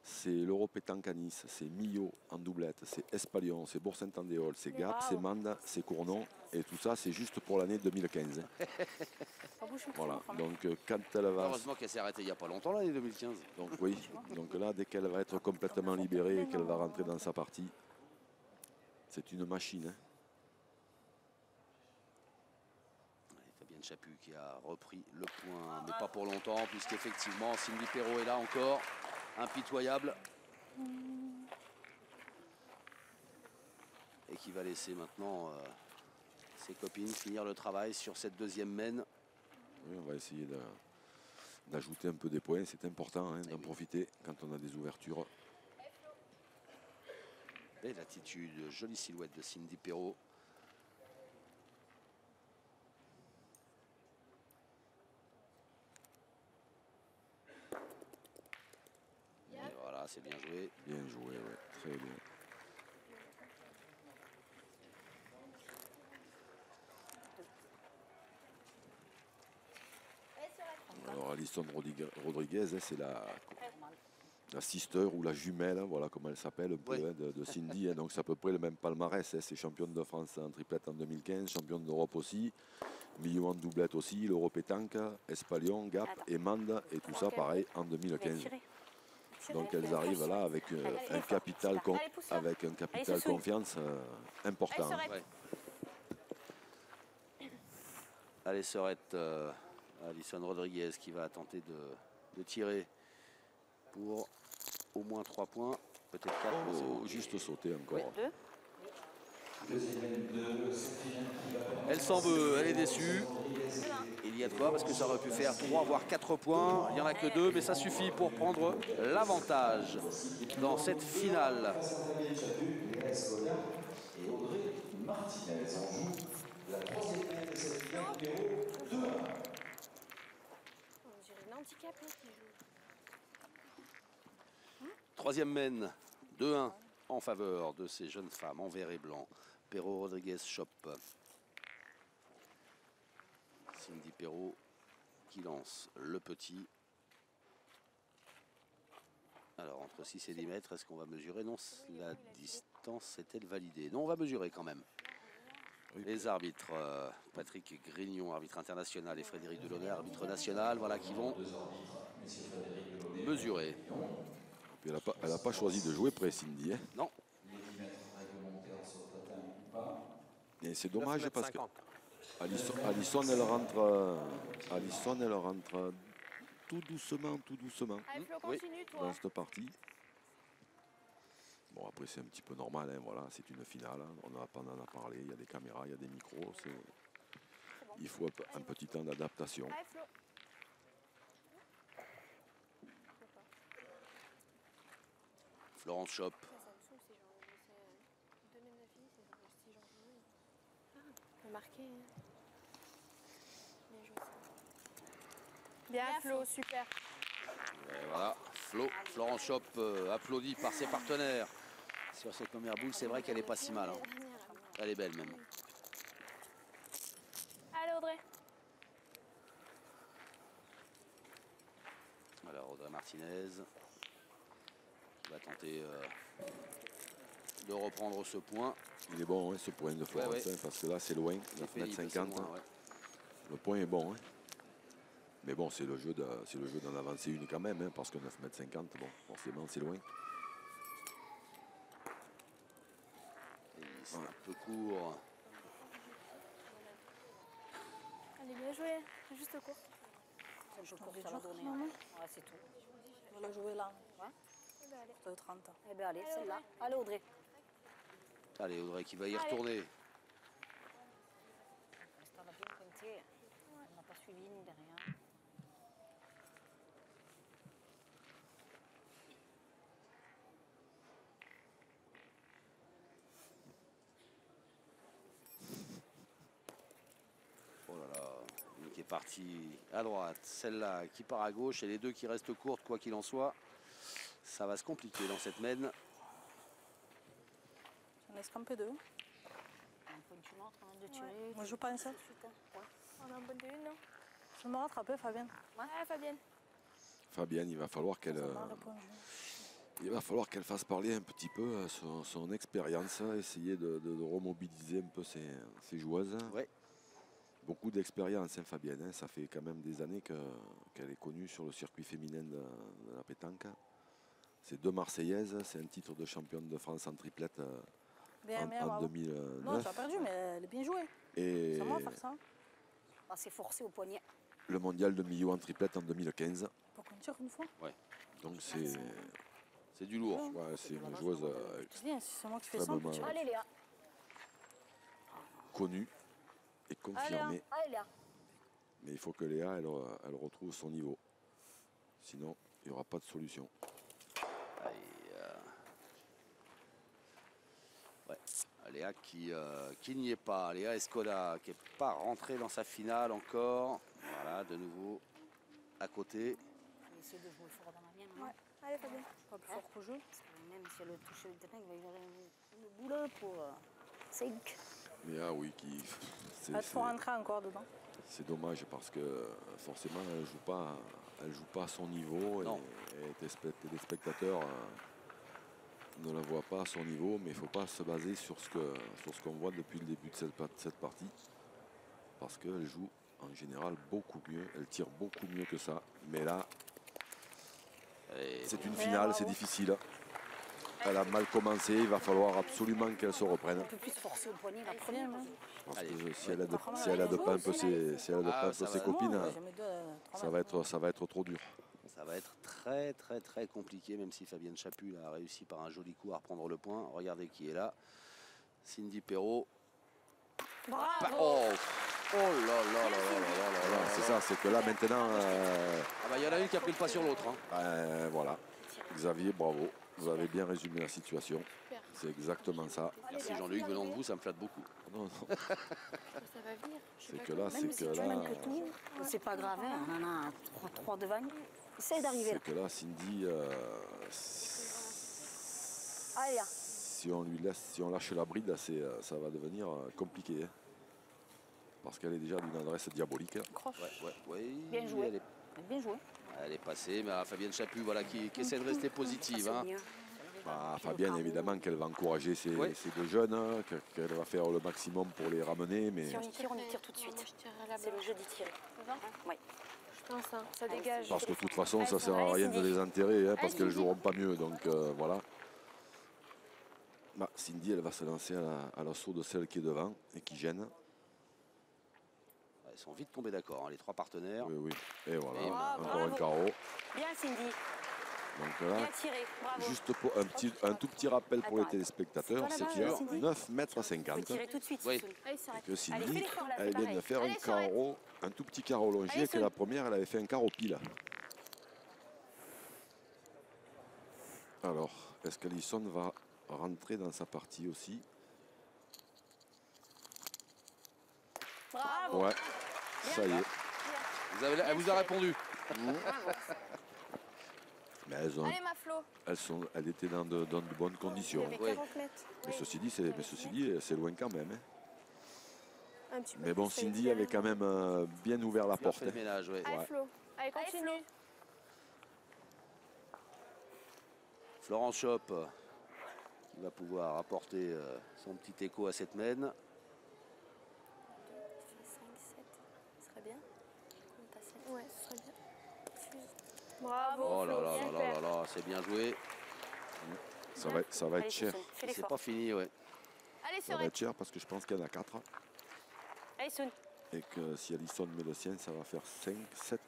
C'est l'Euro pétanque à Nice, c'est Millau en doublette, c'est Espalion, c'est Bourg-Saint-Andéol, c'est Gap, Bravo. c'est Mende, c'est Cournon. Et tout ça, c'est juste pour l'année 2015. Pas boucher le trou. Voilà, quand même. donc quand elle va... Heureusement qu'elle s'est arrêtée il n'y a pas longtemps, l'année 2015. Donc oui, donc là, dès qu'elle va être complètement libérée et qu'elle va rentrer dans sa partie, c'est une machine. Hein. Ouais, Fabienne Chaput qui a repris le point, mais pas pour longtemps, puisqu'effectivement, Cindy Perrault est là encore, impitoyable. Et qui va laisser maintenant ses copines finir le travail sur cette deuxième mène. Oui, on va essayer d'ajouter un peu des points, c'est important hein, d'en oui. profiter quand on a des ouvertures. Belle attitude, jolie silhouette de Cindy Perrault. Et voilà, c'est bien joué. Bien joué, ouais, très bien. Alors Alison Rodriguez, hein, c'est la sister ou la jumelle, voilà comment elle s'appelle, un peu, Ouais. hein, de Cindy. Hein, donc c'est à peu près le même palmarès. Hein, c'est championne de France en triplette en 2015, championne d'Europe aussi, Millau en doublette aussi, l'Euro pétanque, Espalion, Gap et Mende, et tout ça pareil en Je vais 2015. tirer. Donc elles arrivent là avec un capital, confiance important. Allez, Ouais. Allez, Serette, Alison Rodriguez qui va tenter de tirer pour au moins 3 points, peut-être 4. Oh, juste sauter encore. Deux. Elle s'en veut, elle est déçue. Il y a de quoi parce que ça aurait pu faire 3 voire 4 points. Il n'y en a que 2, mais ça suffit pour prendre l'avantage dans cette finale. Fabienne Chaput, Léa Escoda et Audrey Martinez. On joue la troisième mène de cette finale numéro 2. On dirait une handicapée qui joue. Troisième mène, 2-1 en faveur de ces jeunes femmes en vert et blanc. Perrault, Rodriguez, Chop. Cindy Perrault qui lance le petit. Alors entre 6 et 10 mètres, est-ce qu'on va mesurer? Non, la distance est-elle validée? Non, on va mesurer quand même. Les arbitres, Patrick Grignon, arbitre international, et Frédéric Delaunay, arbitre national, voilà, qui vont mesurer. Puis elle n'a pas choisi de jouer près Cindy. Hein. Non, Et c'est dommage 9,50 parce que m. Alison, elle rentre tout doucement Allez, Flo, oui. continue, toi. dans cette partie. Bon, après, c'est un petit peu normal, hein, voilà, c'est une finale. Hein, on en a parlé, il y a des caméras, il y a des micros. Il faut un petit temps d'adaptation. Allez, Flo. Florence Chop. Ça me saoule, ces gens. C'est 2009, c'est 6 janvier. On marqué. Bien joué, ça. Bien, Flo, super. Et voilà, Florence Chop applaudie par ses partenaires. Sur cette première boule, c'est vrai qu'elle n'est pas si mal. Hein. Elle est belle même. Allez, Audrey. Alors Audrey Martinez va tenter de reprendre ce point. Il est bon, hein, ce point de Florence, ouais. hein, parce que là, c'est loin, C'est 9,50 c'est m. loin, ouais. Le point est bon. Hein. Mais bon, c'est le jeu d'en avancer une quand même, hein, parce que 9,50 m, bon, forcément, c'est loin. Et c'est un peu court. Allez, bien joué. Juste court. C'est un peu court, des ça va jours, donner. maman. Ouais, c'est tout. On va la jouer là. Ouais. Eh ben, allez. De 30 ans. Eh bien, allez, Allez, celle-là. Audrey. Allez, Audrey. Allez, Audrey qui va y Allez. retourner. Ça va bien pointer. On n'a pas suivi ni derrière. Oh là là, une qui est partie à droite, celle-là qui part à gauche et les deux qui restent courtes, quoi qu'il en soit. Ça va se compliquer dans cette mène. On laisse qu'un peu deux. Un peu une autre, hein, de tirer. Moi, je joue pas un seul. Tout de suite, hein. Ouais. On a un bon de une, non? Je vais me rattraper, Fabienne. Ouais, Fabienne. Fabienne, il va falloir qu'elle Ça marre, le point de jeu. il va falloir qu'elle fasse parler un petit peu son expérience, essayer de remobiliser un peu ses joueuses. Ouais. Beaucoup d'expérience, hein, Fabienne. Hein. Ça fait quand même des années qu'elle est connue sur le circuit féminin de la pétanque. C'est 2 Marseillaises, c'est un titre de championne de France en triplette Bien, bien, en bravo. 2009. Non, tu as perdu, mais elle est bien jouée. Et C'est à moi de faire ça. Ah, c'est forcé au poignet. le mondial de Millau en triplette en 2015. Pour qu'on tire une fois. Donc c'est Du lourd. ouais, c'est une joueuse C'est bien, si c'est moi qui fais ça, on peut extrêmement tirer. Allez, Léa. connue et confirmée. Allez, Léa. Mais il faut que Léa elle retrouve son niveau. Sinon, il n'y aura pas de solution. Ouais. Léa qui n'y est pas. Léa Escoda qui n'est pas rentrée dans sa finale encore. Voilà, de nouveau à côté. On va essayer de jouer fort dans la mienne. Ouais. Allez, Fabienne. Pas plus fort qu'au jeu. Parce que même si elle touche le terrain, il va y avoir une boule pour 5. Léa, oui, c'est Il faut rentrer encore dedans. c'est dommage parce que forcément elle joue pas à son niveau Non. et les spectateurs ne la voient pas à son niveau, mais il ne faut pas se baser sur ce qu'on voit depuis le début de cette partie parce qu'elle joue en général beaucoup mieux, elle tire beaucoup mieux que ça, mais là c'est une finale, c'est difficile. Elle a mal commencé, il va falloir absolument qu'elle se reprenne. Un peu plus forcé au poignet la Très bien, première. hein. Parce Allez. que si elle a de pas un peu ses copines, Moi, j'ai mis deux, trois ça va être trop dur. Ça va être très très très compliqué, même si Fabienne Chaput a réussi par un joli coup à reprendre le point. Regardez qui est là. Cindy Perrault. Bravo. Oh, oh là là là là là là là Voilà, là. c'est ça, c'est que là maintenant, Ah bah, il y en a une qui a pris le pas sur l'autre. Hein. voilà. Xavier, bravo. Vous avez bien résumé la situation. C'est exactement ça. Merci Jean-Luc, venant de vous, ça me flatte beaucoup. Non, non, Ça va venir. Je sais c'est pas que comment. là, Même si tu mènes que tout, c'est pas grave. Hein. On en a 3 devant. Essaye d'arriver là. c'est que là, Cindy, Allez, Léa. si on lâche la bride, ça va devenir compliqué. Hein. Parce qu'elle est déjà d'une adresse diabolique. Croche. Ouais, Bien joué. Elle Bien joué. est passée, mais Fabienne Chaput voilà, qui essaie de rester positive. Ça, Hein. c'est mieux. Bah, Fabienne, évidemment, qu'elle va encourager ces deux jeunes, hein, qu'elle va faire le maximum pour les ramener. Mais Si on y tire tout de Moi, suite. je tirerai là-bas. C'est le jeu d'y tirer. Ça va? Oui. Je pense, hein. Ça dégage. parce que de toute façon, ça Allez, sert à rien de Cindy. les enterrer, hein, parce Allez, qu'elles Cindy. joueront pas mieux. Donc voilà. Bah, Cindy, elle va se lancer à l'assaut de celle qui est devant et qui gêne. Ils sont vite tombés d'accord, hein, les trois partenaires. Oui, oui. Et voilà, Et encore un carreau. Bien, Cindy. Donc Bien là, tiré. Bravo. juste pour un tout petit rappel pour les téléspectateurs, C'est c'est pas qu'il y a là-bas, Cindy. 9,50 Faut m. tirer tout de suite. Oui. Soun. Allez, c'est Et vrai. que Allez, Cindy, fais l'effort, là, elle c'est vient de faire un Allez, Sorette. carreau, un tout petit carreau longé, Allez, que Soun. la première, elle avait fait un carreau pile. Alors, est-ce qu'Alison va rentrer dans sa partie aussi? Bravo. Ouais, ça y est. Elle vous a répondu. Mais Allez, ma Flo. elles étaient dans de bonnes Il y conditions. avait Oui. 40 mètres. Mais Oui. ceci dit, c'est loin quand même. Hein. Un petit peu Mais bon, plus, ça Cindy étire. avait quand même bien ouvert la Bien porte. fait le Hein. ménage, ouais. Allez, Ouais. Flo. Allez, continue. Flo. Florence Chop qui va pouvoir apporter son petit écho à cette mène. 5, 7. Ce serait bien. Ouais, ce serait bien. Bravo. Oh là Flo, là là super. là là, c'est bien joué. Ça va être Allez, cher. Soun, fais C'est l'effort. pas fini, ouais. Allez, Ça va Sorette. être cher parce que je pense qu'il y en a 4. Allez, Soun. Et que si Alison met le sien, ça va faire 5, 7.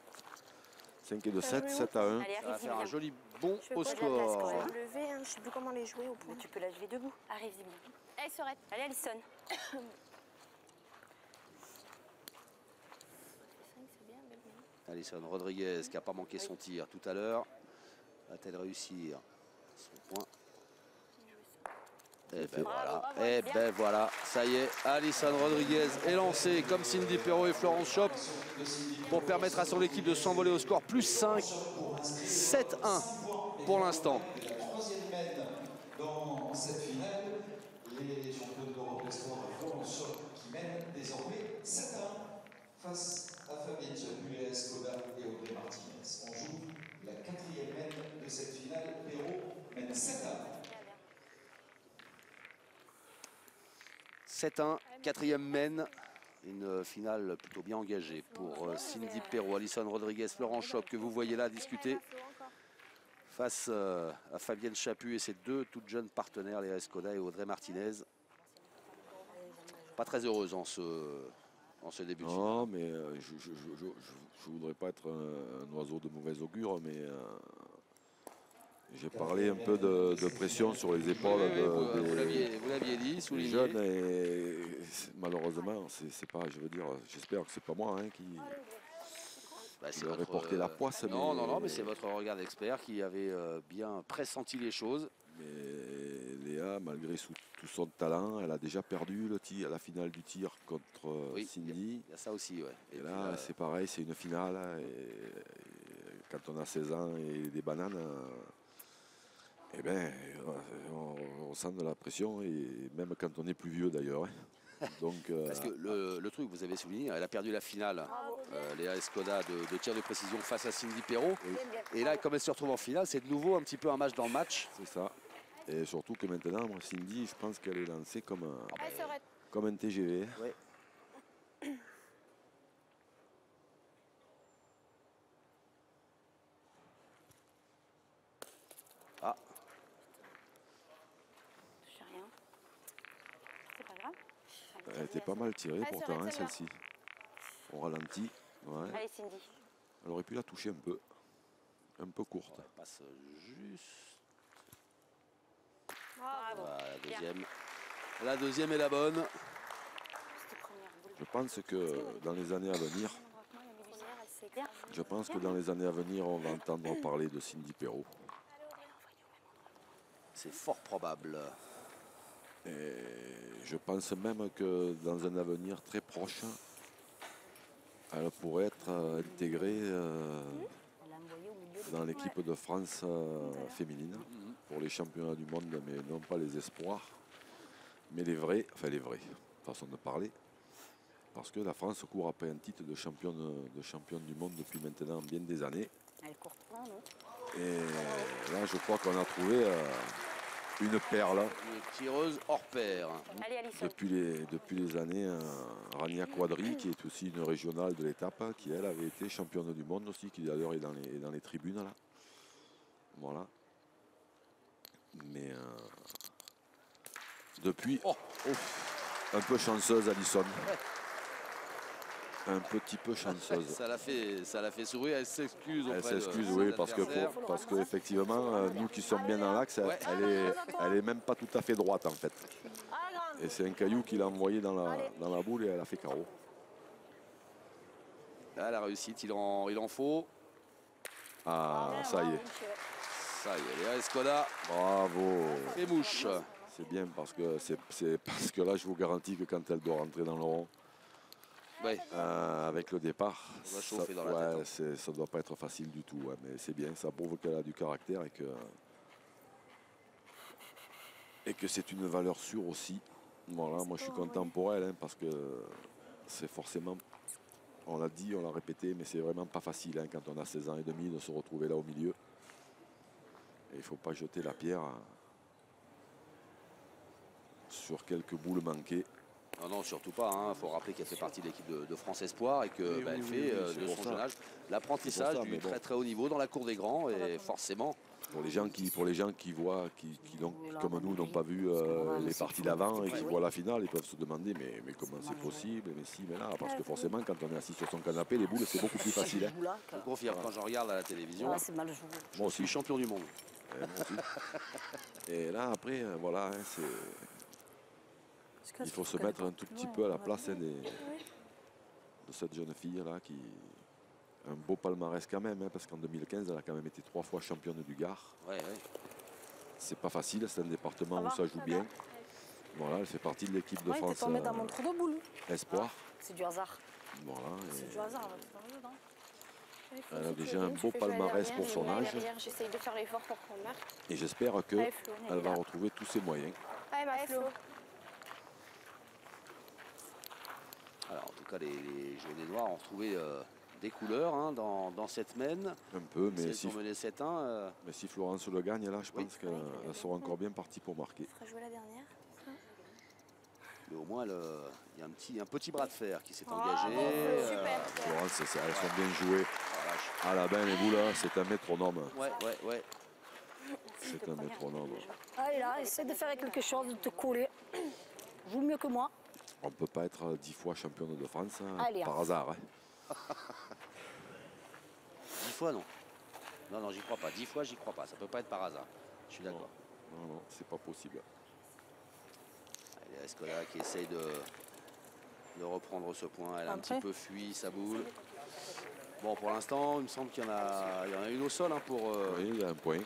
5 et de Ça 7, joue. 7 à 1. Allez, Ça va arrive faire un bien. joli bond Je vais au pas de la place quand score. même. Lever, hein. Je sais plus comment les jouer au point. Mais tu peux la jouer debout. Arrive bien. Allez, Sorette. Allez, Alison. 5, c'est bien, belle bien. Alison Rodriguez qui n'a pas manqué son tir tout à l'heure. Va-t-elle réussir son point? Elle fait. voilà, Bravo, et bien. ben voilà, ça y est, Alison Rodriguez est lancée comme Cindy Perrault et Florence Schopp pour permettre à son équipe de s'envoler au score plus 5, 7-1 pour l'instant. La troisième mène dans cette finale, les champions d'Europe espoir de Florence Schopp qui mènent désormais 7-1 face à Fabienne Chaput, Léa Escoda et Audrey Martinez. On joue la quatrième mène de cette finale. Perrault mène 7-1. 7-1, quatrième mène. Une finale plutôt bien engagée pour Cindy Perrault, Alison Rodriguez, Florence Schopp que vous voyez là discuter face à Fabienne Chaput et ses deux toutes jeunes partenaires, Léa Escoda et Audrey Martinez. Pas très heureuse en ce début de finale. Non, mais je voudrais pas être un oiseau de mauvais augure, mais j'ai parlé un peu de pression sur les épaules Vous l'aviez dit, des souligné. jeunes et malheureusement, c'est pas, je veux dire, j'espère que c'est pas moi qui Bah, c'est aurait porté la poisse. Non, mais c'est votre regard d'expert qui avait bien pressenti les choses. Mais Léa, malgré tout son talent, elle a déjà perdu la finale du tir contre Oui, Cindy. il y a ça aussi, ouais. Et là, c'est pareil, c'est une finale. Et quand on a 16 ans et des bananes, eh ben, on sent de la pression, et même quand on est plus vieux d'ailleurs. Hein. Donc, Parce que le truc, vous avez souligné, elle a perdu la finale, Léa Escoda, de tir de précision face à Cindy Perrault. Et là, comme elle se retrouve en finale, c'est de nouveau un petit peu un match dans le match. c'est ça. Et surtout que maintenant, moi, Cindy, je pense qu'elle est lancée comme un TGV. Ouais. Ah, Touche rien. C'est pas grave. Elle était pas mal tirée Allez, pourtant, hein, celle-là. celle-ci. On ralentit. Ouais. Allez, Cindy. Elle aurait pu la toucher un peu courte. elle passe juste. Bravo. Voilà, la deuxième est la bonne. Cette première boule. Je pense que dans les années à venir, C'est bien. je pense que dans les années à venir, on va entendre parler de Cindy Perrault. C'est fort probable. Et je pense même que dans un avenir très proche, elle pourrait être intégrée Elle a envoyé au milieu de dans l'équipe de France féminine pour les championnats du monde, mais non pas les espoirs, mais les vrais, façon de parler. Parce que la France court après un titre de championne du monde depuis maintenant bien des années. Elle court pas, non? Et là, je crois qu'on a trouvé une perle Une tireuse hors pair. Allez, Alison. depuis les années. Rania Quadri, qui est aussi une régionale de l'étape, qui elle avait été championne du monde aussi, qui d'ailleurs est dans les tribunes là. Voilà. Mais depuis, un peu chanceuse, Alison. Un petit peu chanceuse. Ça l'a fait sourire, elle s'excuse Elle auprès de s'excuse, ses oui, adversaires. parce que effectivement, nous qui sommes bien dans l'axe, Ouais. elle est même pas tout à fait droite en fait. Et c'est un caillou qu'il a envoyé dans la boule et elle a fait carreau. Là, la réussite, il en faut. Ah, ça y est. Ça y est, Léa Escoda Bravo. fait mouche. C'est bien parce que là, je vous garantis que quand elle doit rentrer dans le rond, Ouais. avec le départ, On va chauffer dans la tête, hein. ça doit pas être facile du tout. Ouais, mais c'est bien, ça prouve qu'elle a du caractère et que c'est une valeur sûre aussi. Voilà, moi je suis content pour elle, hein, parce que c'est forcément, on l'a dit, on l'a répété, mais c'est vraiment pas facile, hein, quand on a 16 ans et demi de se retrouver là au milieu. Et il ne faut pas jeter la pierre sur quelques boules manquées. Non, surtout pas. Il faut rappeler qu'elle fait partie de l'équipe de France Espoir et qu'elle Oui, fait c'est de pour son ça. jeune âge l'apprentissage C'est pour ça, du mais bon. très très haut niveau dans la cour des grands. Et forcément, Pour les gens qui voient, qui comme nous n'ont pas vu les parties d'avant et qui voient la finale, ils peuvent se demander mais comment c'est possible, mais si, mais là, parce que forcément quand on est assis sur son canapé, les boules c'est beaucoup plus facile. Hein. je confirme, quand je regarde à la télévision, C'est mal joué. Moi je suis aussi. champion du monde. Moi aussi. Et là après, voilà, hein, il faut se mettre un tout petit peu à la place, hein, de cette jeune fille là qui un beau palmarès quand même, hein, parce qu'en 2015 elle a quand même été 3 fois championne du Gard. Ouais. C'est pas facile, c'est un département où ça joue bien. Voilà, elle fait partie de l'équipe de Ouais, t'es France tombé dans mon trou de boule. Espoir. C'est du hasard. Voilà, et C'est du hasard, là, t'es tombé dedans. Il faut elle a aussi que déjà je un gagne, beau tu fais jouer à palmarès l'arrière, pour je son mets à âge. l'arrière, j'essaye de faire l'effort pour qu'on marque. Et j'espère qu'elle Allez, Flo, on est va là. retrouver tous ses moyens. Allez, ma Flo. Alors, en tout cas, les jaunes et noirs ont retrouvé des couleurs hein, dans cette semaine. Un peu, Si mais elles sont menées 7-1. mais si Florence le gagne, là, je Oui. pense qu'elle sera encore bien partie pour marquer. On fera jouer la dernière. Mais au moins, il y a un petit bras de fer qui s'est Bravo, engagé. Flo, super. Florence, elles sont bien jouées. Oh, vache. À la bain, les boules, là, c'est un métronome. Ouais. C'est un métronome. Allez là, essaie de faire quelque chose, de te coller. Joue mieux que moi. On ne peut pas être 10 fois championne de France hein, Allez, par hein. hasard. Hein. 10 fois, non. Non, j'y crois pas. 10 fois, j'y crois pas. Ça peut pas être par hasard. Je suis d'accord. Non, c'est pas possible. Allez, Escoda qui essaye de reprendre ce point. Elle a un Après. petit peu fui sa boule. Bon, pour l'instant, il me semble qu'il y en a une au sol hein, pour. Oui, il y a un point.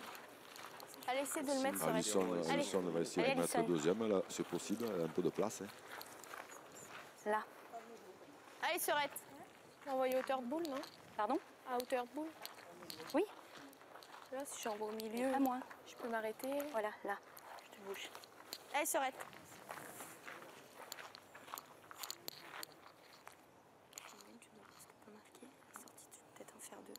Allez, essaie de le mettre sur Alisson, Allez. Alisson va essayer Allez, de mettre Alisson. deuxième. C'est possible, elle a un peu de place. Hein. Là. Allez, Serette. Envoyer hauteur de boule, non? Pardon? À hauteur de boule. Oui. Là, si j'envoie au milieu, À moi. je peux m'arrêter. Voilà, là. Je te bouge. Allez, Serette. Tu dois presque pas marquer. La sortie, tu peux peut-être en faire deux.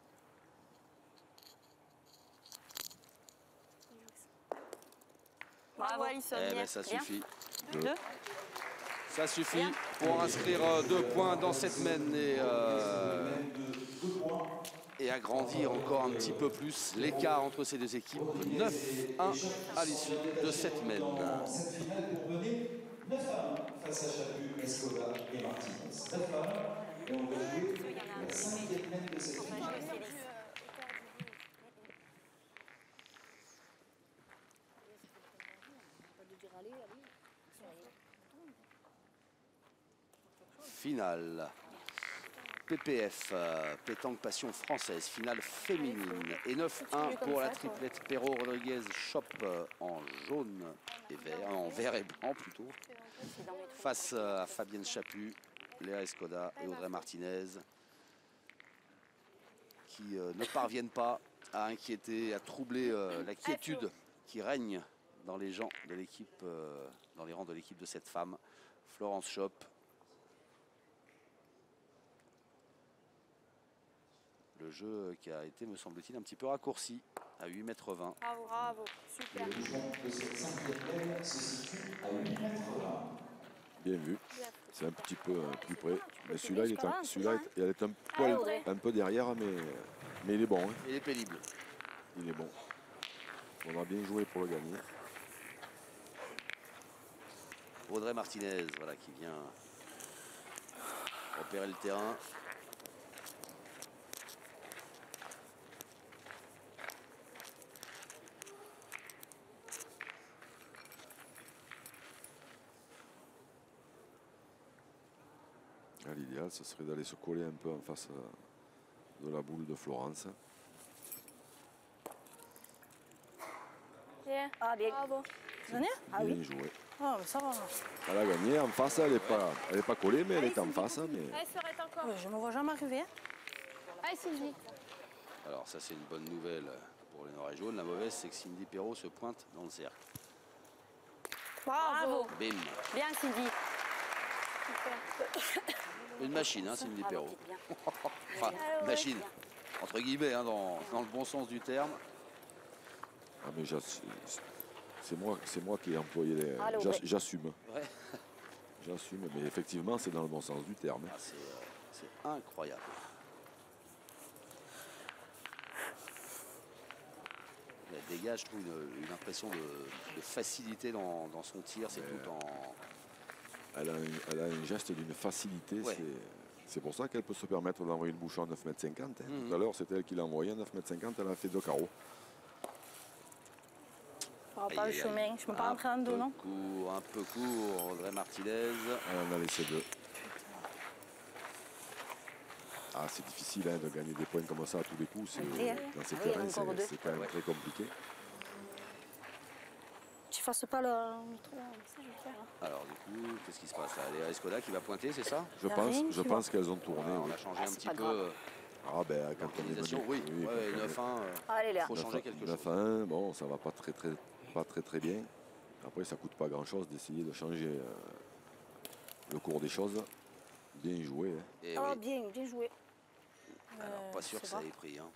Bravo, Alisson. Eh ben, bien. ça Bien. suffit. Deux. Ça suffit pour inscrire 2 points dans cette semaine et agrandir encore un petit peu plus l'écart entre ces deux équipes. 9-1 à l'issue de cette semaine. Dans cette finale pour mener 9-1 face à Chaput, Escoda et Martinez. 9-1 et on va jouer la 5e mène de cette finale. Finale. PPF, Pétanque Passion Française, finale féminine. Et 9-1 pour la triplette Perrault-Rodriguez Shop en jaune et vert, en vert et blanc plutôt. Face à Fabienne Chaput, Léa Escoda et Audrey Martinez. Qui ne parviennent pas à inquiéter, à troubler la quiétude qui règne dans les gens de l'équipe, dans les rangs de l'équipe de cette femme, Florence Shop. Le jeu qui a été, me semble-t-il, un petit peu raccourci à 8,20 m. Bravo, bravo. Super. Le joueur de cette 5e mène se situe à 8 mètres 20. Bien vu. C'est un petit peu plus près. Mais celui-là, il jusqu'à là, est un, Allez, Audrey. un peu derrière, mais il est bon. Hein. Il est pénible. Il est bon. On a bien joué pour le gagner. Audrey Martinez, voilà, qui vient repérer le terrain. L'idéal, ce serait d'aller se coller un peu en face de la boule de Florence. Bien. Ah, bien. Bravo. Venez? Ah oui. Bien joué. Ah, mais ça va. Elle a gagné. En face, elle n'est pas collée, mais elle est en face. Mais Allez, Serette encore. Ouais, je me vois jamais arriver. hein. Allez, Sylvie. Alors ça, c'est une bonne nouvelle pour les Noirs et Jaunes. La mauvaise, c'est que Cindy Perrault se pointe dans le cercle. Bravo. Bim. Bien, Sylvie. Une machine, hein, Cindy Ah, Perrault. ok, bien. Enfin, machine, entre guillemets, hein, dans le bon sens du terme. ah, mais c'est moi qui ai employé les. Allez, Audrey. J'assume. Ouais. J'assume, mais effectivement, c'est dans le bon sens du terme. Ah, c'est incroyable. Elle dégage, je trouve, une impression de facilité dans son tir. C'est tout en... Elle a un geste d'une facilité. Ouais. C'est pour ça qu'elle peut se permettre d'envoyer le bouchon à 9,50 m. Hein. Mhm. Tout à l'heure, c'était elle qui l'a envoyé à 9,50 m. Elle a fait 2 carreaux. Je prends pas le chemin. Je me pas rentrer en deux, non? Un peu court, Audrey Martinez. Elle en a laissé 2. Ah, c'est difficile hein, de gagner des points comme ça à tous les coups. Oui, hein. Dans ces Ah oui, terrains, encore deux. c'est quand même très compliqué. fasses pas le métro. Ça, je vais le faire. Alors du coup, qu'est-ce qui se passe là? Les Escoda qui va pointer, c'est ça? Je La reine pense, je qui pense qu'elles ont tourné. On oui. a changé Ah, un c'est petit pas peu grave. Ah ben quand on est l'organisation. mené. Oui, Oui, ouais, quand on est- 9-1. Allez, Léa. Faut changer quelque 9 chose. à 1, bon, ça va pas très bien. Après, ça coûte pas grand-chose d'essayer de changer le cours des choses. Bien joué. Hein. Et Oh, oui. bien, bien joué. Alors, pas sûr que c'est ça bon. ait pris. Hein.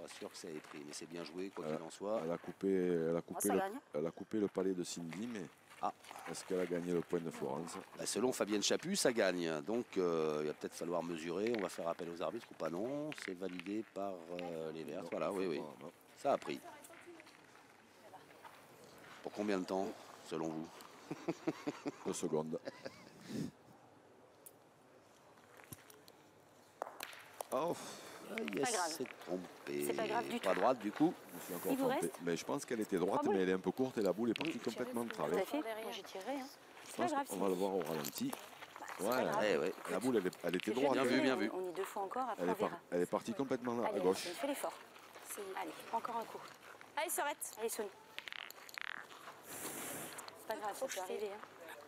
Pas sûr que ça ait pris, mais c'est bien joué, quoi qu'il en soit. Elle a coupé ça gagne. elle a coupé le palais de Cindy, mais Ah. est-ce qu'elle a gagné le point de Florence? Bah, selon Fabienne Chaput, ça gagne. Donc, il va peut-être falloir mesurer. On va faire appel aux arbitres ou pas, non. C'est validé par les Verts. Voilà, oui, oui. Non. Ça a pris. Pour combien de temps, selon vous? 2 secondes. Oh, Yes, grave. c'est trompé. C'est pas grave du Pas tout. droite, du coup. je me suis encore Il vous trompé. reste Mais je pense qu'elle était droite, Trois mais elle est un peu courte et la boule est partie complètement de Tout travers. à fait. Moi, j'ai tiré. Hein. Je C'est pas pense grave. qu'on va le voir au rallenti. C'est pas grave. Eh ouais. La boule, elle était C'est droite. Bien jeune, vu, bien on- vu. On y 2 fois encore, après Elle on est, verra. elle est partie complètement à Allez, gauche. Alison, fais l'effort. Allez, encore un coup. Allez, Sorette. Allez, Sonny. C'est pas grave, ça peut arriver. Hein.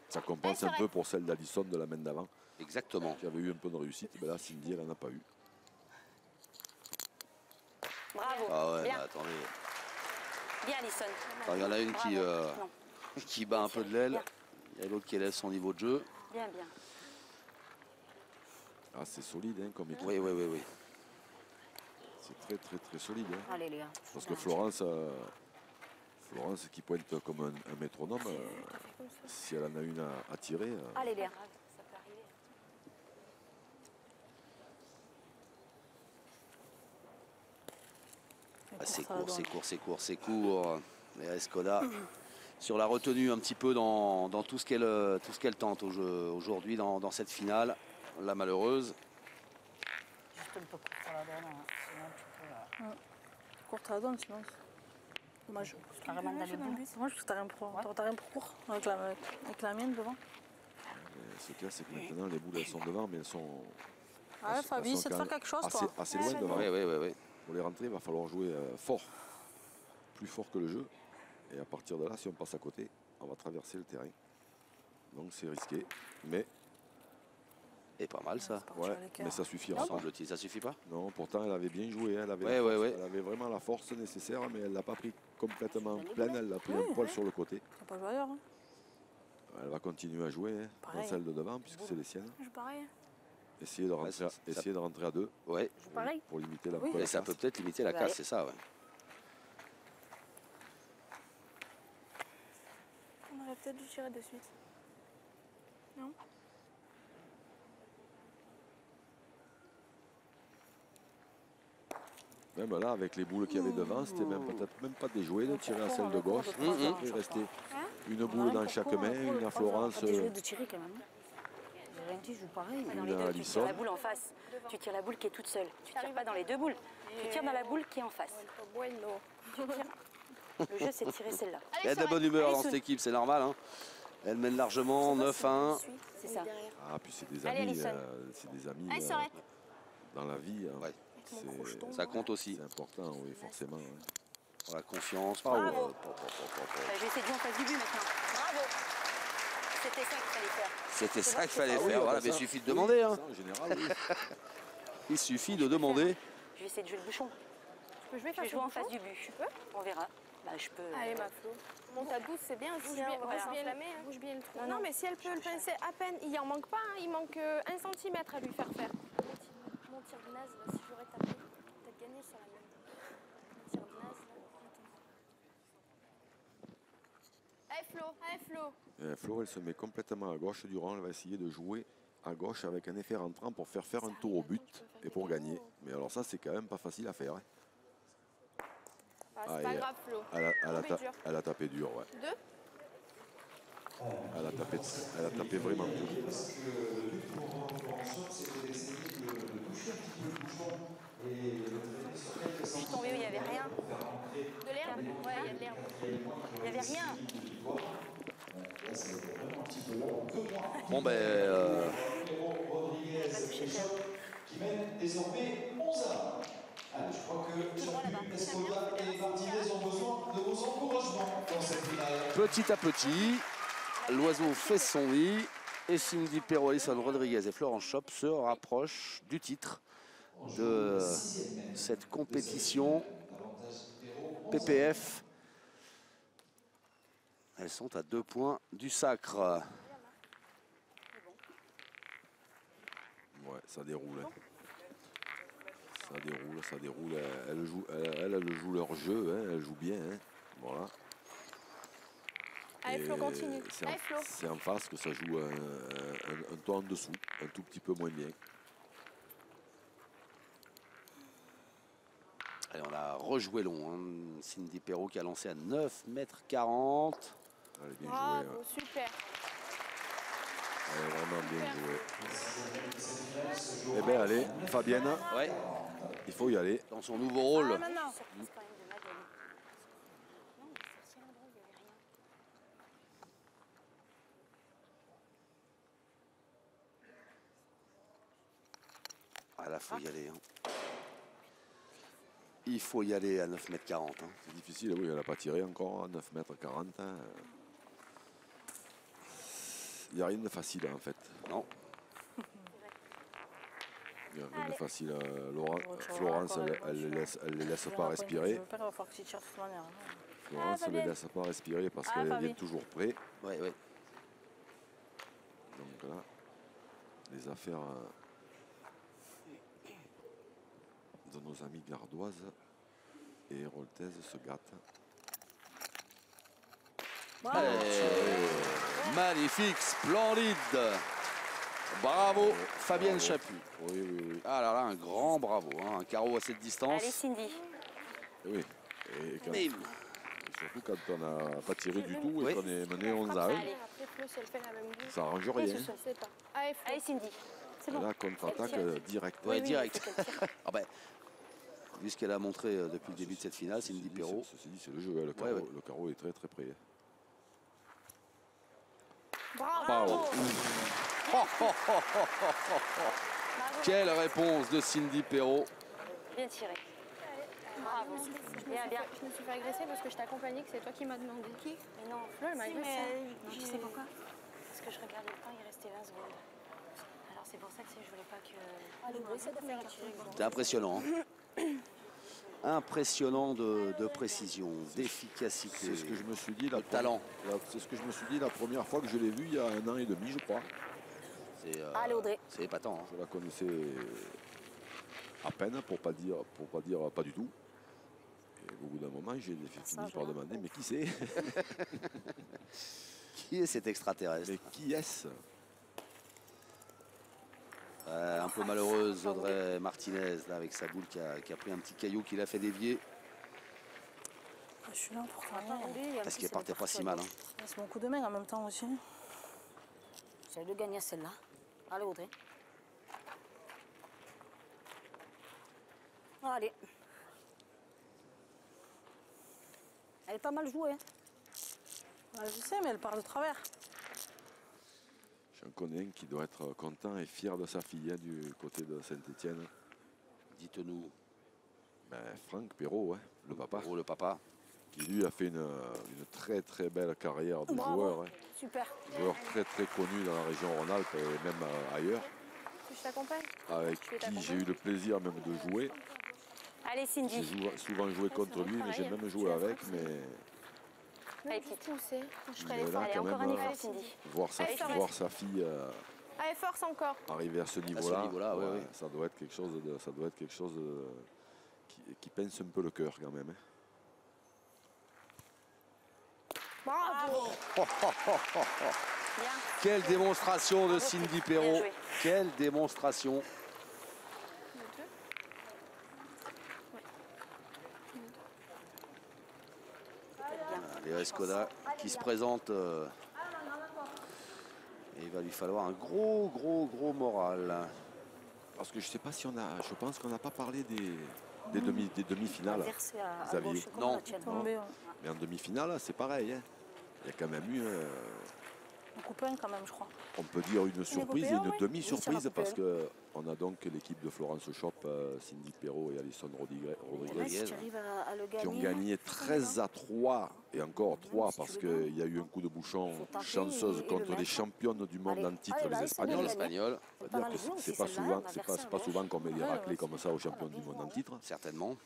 Ça compense un peu pour celle d'Alison de la main d'avant, Exactement. qui avait eu un peu de réussite. Ben là, Cindy, elle n'en a pas eu. Bravo. Ah ouais, Bien, bah, attendez. bien, Alison. Alors, il y en a une qui, Bravo. Non, qui bat un peu de l'aile. Bien. Il y a l'autre qui élève son niveau de jeu. bien, bien. Ah, c'est solide hein, comme équipe. Oui, oui, oui, oui. C'est très solide. Hein. Allez, Léa. Parce que Florence qui pointe comme un métronome, si elle en a une à tirer, Allez, Léa. Ça peut arriver. Ah, c'est court, c'est court, c'est court, c'est court. Et Escoda sur la retenue un petit peu dans tout ce qu'elle tente aujourd'hui dans cette finale. La malheureuse. Juste un peu court sur la donne, hein. Sinon tu peux... Courte à la donne, sinon. Dommage. Carrément dans les boules. Dommage parce que t'as rien pour court avec la mienne devant. ce qu'il y a, c'est que maintenant les boules elles sont devant, mais elles sont. Ah ouais, elles Fabi, sont c'est de quand faire même quelque chose, assez, quoi. assez loin devant. Oui, oui, oui, oui. Pour les rentrer, il va falloir jouer fort, plus fort que le jeu. Et à partir de là, si on passe à côté, on va traverser le terrain. Donc c'est risqué, mais Et pas mal ça. ouais, mais ça suffira pas. Semble-t-il, ça suffit pas. Non, pourtant elle avait bien joué, elle avait, Ouais, la ouais, force, ouais. elle avait vraiment la force nécessaire, mais elle l'a pas pris complètement pleine, elle l'a pris un poil sur le côté. T'as pas joué ailleurs, hein. Elle va continuer à jouer hein, dans Pareil. celle de devant, puisque c'est les siennes. Je pareil. Essayer de rentrer, ça- essayer de rentrer à 2 Ouais. Pareil. pour limiter la Oui. la Et ça casse. peut peut-être limiter la Ouais. casse, c'est ça, ouais. On aurait peut-être dû tirer de suite. Non? Même là, avec les boules qu'il y avait devant, c'était même peut-être même pas déjoué de tirer à celle de gauche. Il restait une boule dans chaque main, une à Florence. Pas déjoué de tirer quand même. J'ai rien dit, je joue pareil. Dans les Une deux, tu Alison. tires la boule en face. Tu tires la boule qui est toute seule. Tu tires pas dans les deux boules. Tu tires dans la boule qui est en face. Bueno. Le jeu, c'est de tirer celle-là. Il y a de la bonne humeur Allez, dans cette Soun. équipe, c'est normal. Hein. Elle mène largement 9-1. C'est ça. Ah, puis c'est des Allez, amis, Alison. c'est des amis Allez, Sorette. dans la vie. Hein. Ouais. C'est Ça compte aussi. c'est important, oui, forcément. hein. Pour la confiance. Bravo. Je vais essayer de jouer en face du but maintenant. Bravo. C'était ça qu'il fallait faire. C'était ça qu'il fallait Ah oui, faire. bah Voilà, ça, mais il suffit de demander. Hein. ça, en général, oui. Il suffit de demander. Je vais essayer de jouer le bouchon. Je peux jouer Je vais jouer en face du but. Tu peux? On verra. Bah, je peux. Allez, ma Flo. Monte à 12, c'est bien aussi. Bouge bien, voilà. Bouge bien le trou. Non, Non, non. mais si elle peut le pincer à peine, il en manque pas. Hein, il manque 1 centimètre à lui faire faire. Mon tir de naze, là, si j'aurais tapé, peut-être gagné sur la même. Mon tir de naze, là. Allez, Flo. Flo, elle se met complètement à gauche du rang. Elle va essayer de jouer à gauche avec un effet rentrant pour faire un tour au but et pour gagner. Mais alors ça, c'est quand même pas facile à faire. Hein. Ah, Ah, c'est pas et grave, Flo. Elle a tapé dur, ouais. 2. Elle a tapé vraiment dur. Parce que le but pour en sorte, c'était d'essayer de boucher un petit peu le bouchon et de traîner sur quelques Je suis centimètres tombée où il n'y avait rien. pour faire rentrer De l'herbe? Ouais, il y a de l'herbe. Il n'y avait rien. Là, c'est vraiment un petit peu long, un peu moins. Bon, ben. Rodriguez et Choc qui mène désormais 11-1. Allez, je crois que Jean-Luc Escoda et Martinez ont besoin de vos encouragements dans cette finale. Petit à petit, l'oiseau fait son nid. Et Cindy Perrault, Alison Rodriguez et Florence Schopp se rapprochent du titre de cette compétition PPF. Elles sont à 2 points du sacre. Ouais, ça déroule. Ça déroule. Elles jouent leur jeu, hein, elles jouent bien. Hein. Voilà. Allez, Flo, continue. Allez, Flo. C'est en face que ça joue un ton en dessous, un tout petit peu moins bien. Allez, on a rejoué long. Hein. Cindy Perrault qui a lancé à 9,40 m. Allez, bien Bravo, joué. super. Allez, vraiment bien joué. Eh bien, allez, Fabienne, Ouais, il faut y aller. dans son nouveau rôle. Ah, maintenant. Surprise quand même de Madeleine. Non, mais c'est si drôle, il n'y avait rien. Ah là, faut y aller. Hein. Il faut y aller à 9,40 m. Hein. C'est difficile, oui, elle n'a pas tiré encore à 9,40 m. Hein. Il n'y a rien de facile en fait. Non. Il n'y a rien de facile. Florence, elle les laisse pas respirer. Mon père va falloir que tu tires de toute manière. Florence ne les laisse pas respirer parce qu'elle vient toujours près. Ouais, ouais. Donc là, les affaires de nos amis gardoises et héroltaises se gâtent. Magnifique, splendide. Bravo, Fabienne Bravo. Chaput. Oui. Ah là là, un grand bravo. Hein. Un carreau à cette distance. Allez, Cindy. Oui. Et Bim. surtout quand on n'a pas tiré du tout Oui. et qu'on est mené 11 à 1, Allez. Après, Flo, si elle fait la même bouche, ça arrange rien. je sais pas. Allez, Flo. Allez, Cindy. C'est bon. Là, contre-attaque direct. Ouais, Oui, direct. il faut qu'elle tire. Ah ben, vu ce qu'elle a montré depuis le début de cette finale, Cindy Perrault. Ceci dit, c'est le jeu. Hein. Ouais. Le carreau est très très près. Bravo. Quelle réponse de Cindy Perrault. Bien tiré. Bravo. Bien, bien. Je me suis fait agresser parce que je t'ai accompagné, que c'est toi qui m'as demandé. Qui? Mais non, Flo, elle m'a agressé. non, tu sais pourquoi? Parce que je regardais le temps, il restait 20 secondes. Alors c'est pour ça que je voulais pas que... Allez, on essaie de faire un tir. C'était impressionnant. Hein. Impressionnant de précision, d'efficacité. C'est ce que je me suis dit. de talent. C'est ce que je me suis dit la première fois que je l'ai vu il y a 1 an et demi, je crois. Allez, Audrey. C'est épatant. Hein. Je la connaissais à peine, pour pas dire pas du tout. Et au bout d'un moment, j'ai fini par demander, mais qui c'est? Qui est cet extraterrestre? Mais qui est-ce? Un peu malheureuse, Audrey Martinez, là, avec sa boule qui a pris un petit caillou qui l'a fait dévier. Je suis là pour toi. Parce qu'elle partait pas si mal. Hein. C'est mon coup de main en même temps aussi. J'avais de gagner celle-là. Allez, Audrey. Allez. Elle est pas mal jouée. Hein. Ouais, je sais, mais elle part de travers. J'en connais un qui doit être content et fier de sa fille hein, du côté de Saint-Étienne. Dites-nous, Franck Perrault, hein, le papa, le papa. qui lui a fait une très très belle carrière de joueur. Hein. Super. Joueur très très connu dans la région Rhône-Alpes et même ailleurs. Je t'accompagne. Avec qui j'ai eu le plaisir même de jouer. Allez, Cindy. J'ai souvent joué contre lui, mais j'ai même joué avec. Mais Allez, Juste petite. pousser. Je ferai Mais l'effort. là, Allez, quand encore même, un effort, Cindy. voir sa fille Allez, force encore. arriver à ce niveau-là, niveau-là, ouais, ouais. ça doit être quelque chose qui pince un peu le cœur quand même. Hein. Bravo. Bien. Quelle démonstration de Cindy Perrault. joué. Quelle démonstration. Et Escoda qui se présente. Et il va lui falloir un gros moral. Parce que je sais pas si je pense qu'on n'a pas parlé des demi-finales. Versé à Xavier. gauche, comme Non. on a tient. Tombé. Mais en demi-finale, c'est pareil. Hein. Il y a quand même eu Un coupon quand même, je crois. On peut dire une surprise et coupé, une ouais. demi-surprise Oui, c'est un parce coupé. qu'on a donc l'équipe de Florence Shop, Cindy Perrault et Alison Rodriguez Si tu arrives à le qui ont gagner. gagné 13-3 et encore 3 parce qu'il y a eu un coup de bouchon Faut tenter chanceuse et le contre les mettre. championnes du monde Allez. en titre, Allez, les là, Espagnols. Espagnol, C'est-à-dire que c'est pas souvent, c'est pas souvent qu'on met des Ouais, raclés ouais, comme ça aux champions du monde en titre. certainement.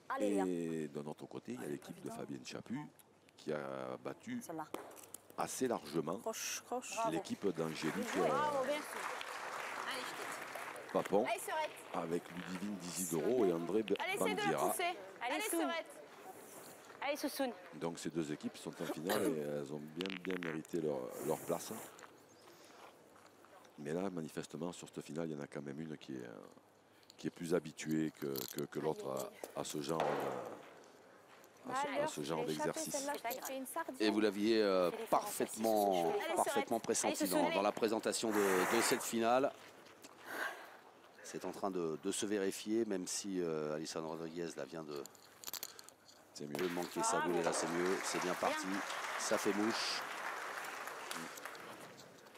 Allez, viens. Et de notre côté, il y a l'équipe de Fabienne Chaput qui a battu Celle-là. assez largement Croche, croche. l'équipe d'Angélique Bravo, merci. Allez, je quitte. Papon Allez, Serette. avec Ludivine Dizidoro et André Allez, essaye de la Bandiera. pousser. Allez, Soun. Serette. Allez, Sousoun. Donc ces deux équipes sont en finale et elles ont bien mérité leur place. Mais là, manifestement, sur cette finale, il y en a quand même une qui est plus habituée que l'autre à ce genre, à ce genre d'exercice. Celle-là, je t'ai fait une sardine. Et vous l'aviez parfaitement Allez, pressenti Sosoun. dans la présentation de cette finale. C'est en train de se vérifier, même si Alison Rodriguez là, vient de C'est mieux. manquer sa boule. Et là, c'est mieux. C'est bien parti. Ça fait mouche.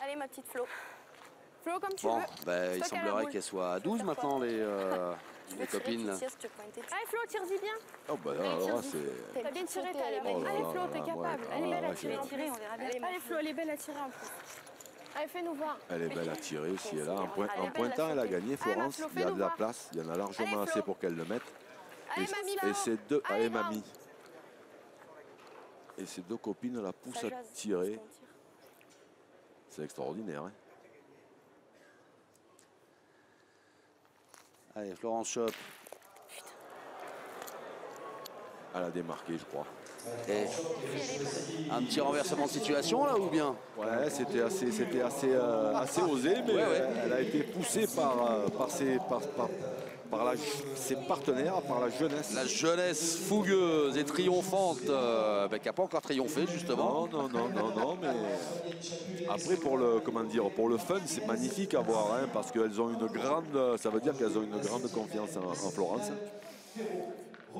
Allez, ma petite Flo. Flo, comme tu Bon, veux. ben, il toi qui as la semblerait boule. qu'elle soit à 12 maintenant, les copines. là. Allez, Flo, tire-y bien. Oh bah là, alors là, c'est... T'as bien tiré, t'as l'air. Oh là Allez, là Flo, là t'es là, capable. ouais. Elle est Ah, belle à ouais, tirer. j'ai- Tirer, on verra bien. Allez, Flo, elle est belle à tirer en plus. Allez, fais-nous voir. Elle est belle à tirer aussi. Et là, en Allez, pointant, elle a gagné, Allez, Florence. Flo, Il y a fais-nous de la voir. place. Il y en a largement Allez, Flo. assez pour qu'elle le mette. Allez, mamie, Et là. ces deux... Allez, Allez, bravo. mamie. Et ces deux copines la poussent à tirer. C'est extraordinaire. Hein. Allez, Florence Shop. Elle a démarqué, je crois. Et un petit renversement de situation là ou bien? Ouais, c'était assez osé, mais elle a été poussée par ses partenaires, par la jeunesse. La jeunesse fougueuse et triomphante qui n'a pas encore triomphé justement. Non, mais après pour le fun, c'est magnifique à voir, hein, parce qu'elles ont ça veut dire qu'elles ont une grande confiance en Florence.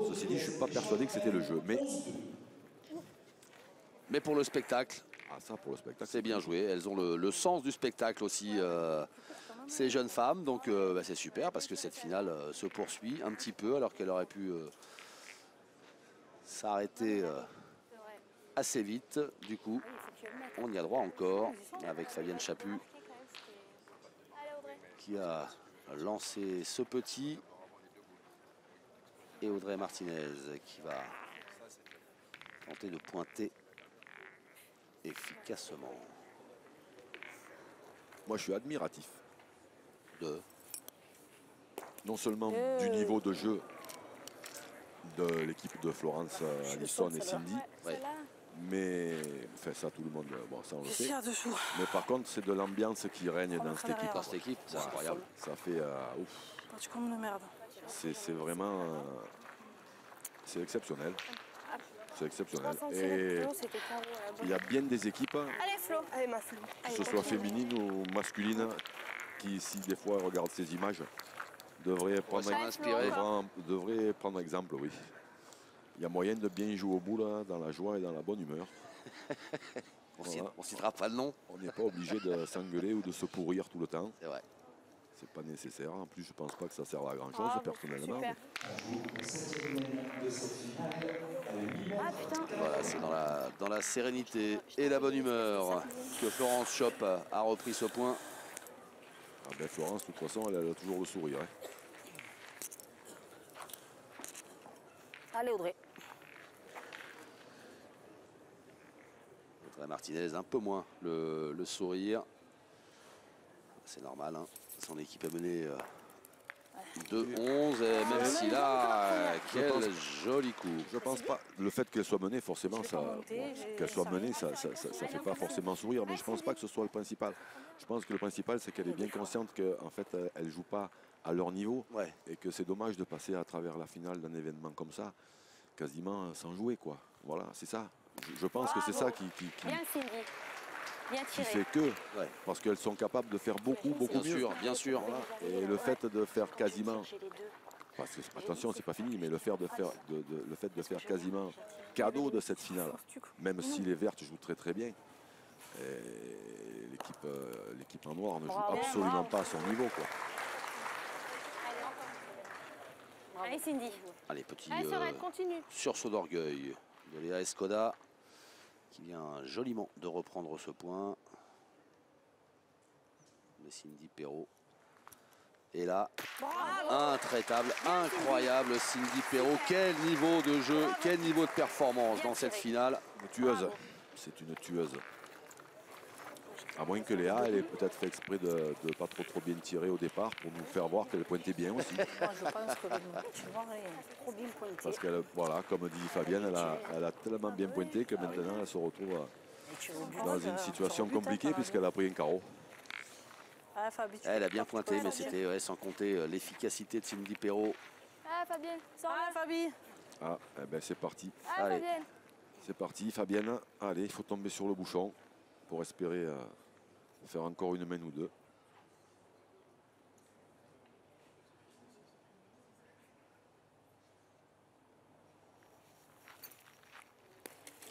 Ceci dit, je suis pas persuadé que c'était le jeu, Mais pour le spectacle, pour le spectacle, c'est bien joué. Elles ont le sens du spectacle aussi, ces jeunes femmes. Donc c'est super parce que cette finale se poursuit un petit peu alors qu'elle aurait pu s'arrêter assez vite. Du coup, on y a droit encore avec Fabienne Chaput qui a lancé ce petit. Et Audrey Martinez qui va tenter de pointer efficacement. moi je suis admiratif. Non seulement De- du niveau de jeu de l'équipe de Florence, Alison et Cindy, Ouais. mais enfin ça tout le monde, bon ça on le sait. Dessous. Mais par contre c'est de l'ambiance qui règne dans cette équipe. Dans cette équipe, c'est incroyable. Ça fait ouf. Tu comme une merde. C'est vraiment c'est exceptionnel. C'est exceptionnel. 300 Et tirés. C'était carré. il y a bien des équipes, Allez, Flo. Allez, ma Flo. que ce soit féminines ou masculines, qui si des fois regardent ces images, devraient prendre, s'inspirer. devraient prendre exemple, oui. Il y a moyen de bien jouer au bout là, dans la joie et dans la bonne humeur. On Voilà. ne citera pas de nom. On n'est pas obligé de s'engueuler ou de se pourrir tout le temps. C'est vrai. C'est pas nécessaire. En plus, je pense pas que ça serve à grand chose Bravo. personnellement. Super. Ah putain. Voilà, c'est dans la sérénité et la bonne humeur que Florence Shop a repris ce point. Ah ben, Florence, de toute façon, elle a toujours le sourire. Hein. Allez, Audrey. Audrey Martinez, un peu moins le sourire. C'est normal, hein. Son équipe a mené 2-11, et même si là, quel joli coup. Je pense pas. Le fait qu'elle soit menée, forcément, qu'elle soit menée, ça fait pas forcément sourire, mais je pense pas que ce soit le principal. Je pense que le principal, c'est qu'elle est bien consciente qu'en fait, elle joue pas à leur niveau, Ouais. et que c'est dommage de passer à travers la finale d'un événement comme ça, quasiment sans jouer, quoi. Voilà, c'est ça. Je pense que c'est ça qui Bien, Cindy. Bien tiré. fait que, Ouais. parce qu'elles sont capables de faire beaucoup Bien mieux. sûr, bien sûr. Voilà. Et le fait de faire quasiment, J'ai les deux. parce que attention, c'est pas fini, mais le fait de faire quasiment cadeau de cette finale, même si les Vertes jouent très très bien, l'équipe en noir ne joue Bravo. absolument pas à son niveau, quoi. Allez, Cindy. Allez, petit Allez, Sorel, continue. sursaut d'orgueil de Léa Escoda qui vient joliment de reprendre ce point. De Cindy Perrault. Et là, intraitable, incroyable Cindy Perrault. Quel niveau de jeu, quel niveau de performance dans cette finale. Une tueuse. C'est une tueuse. À moins que Léa, elle ait peut-être fait exprès de ne pas trop bien tirer au départ pour nous faire voir qu'elle pointait bien aussi. Moi, je pense que tu vois, elle est trop bien pointée. Parce qu'elle, voilà, comme dit Fabienne, elle a tellement bien pointé que maintenant elle se retrouve dans une situation compliquée puisqu'elle a pris un carreau. Ah, Fabi, tu Elle a peux bien pas pointé, mais sortir. c'était sans compter l'efficacité de Cindy Perrault. Ah, Fabienne, sors Ah, là. Fabi. Ah, eh ben c'est parti. Ah, Allez. Fabienne. C'est parti, Fabienne. Allez, il faut tomber sur le bouchon pour espérer faire encore une main ou deux.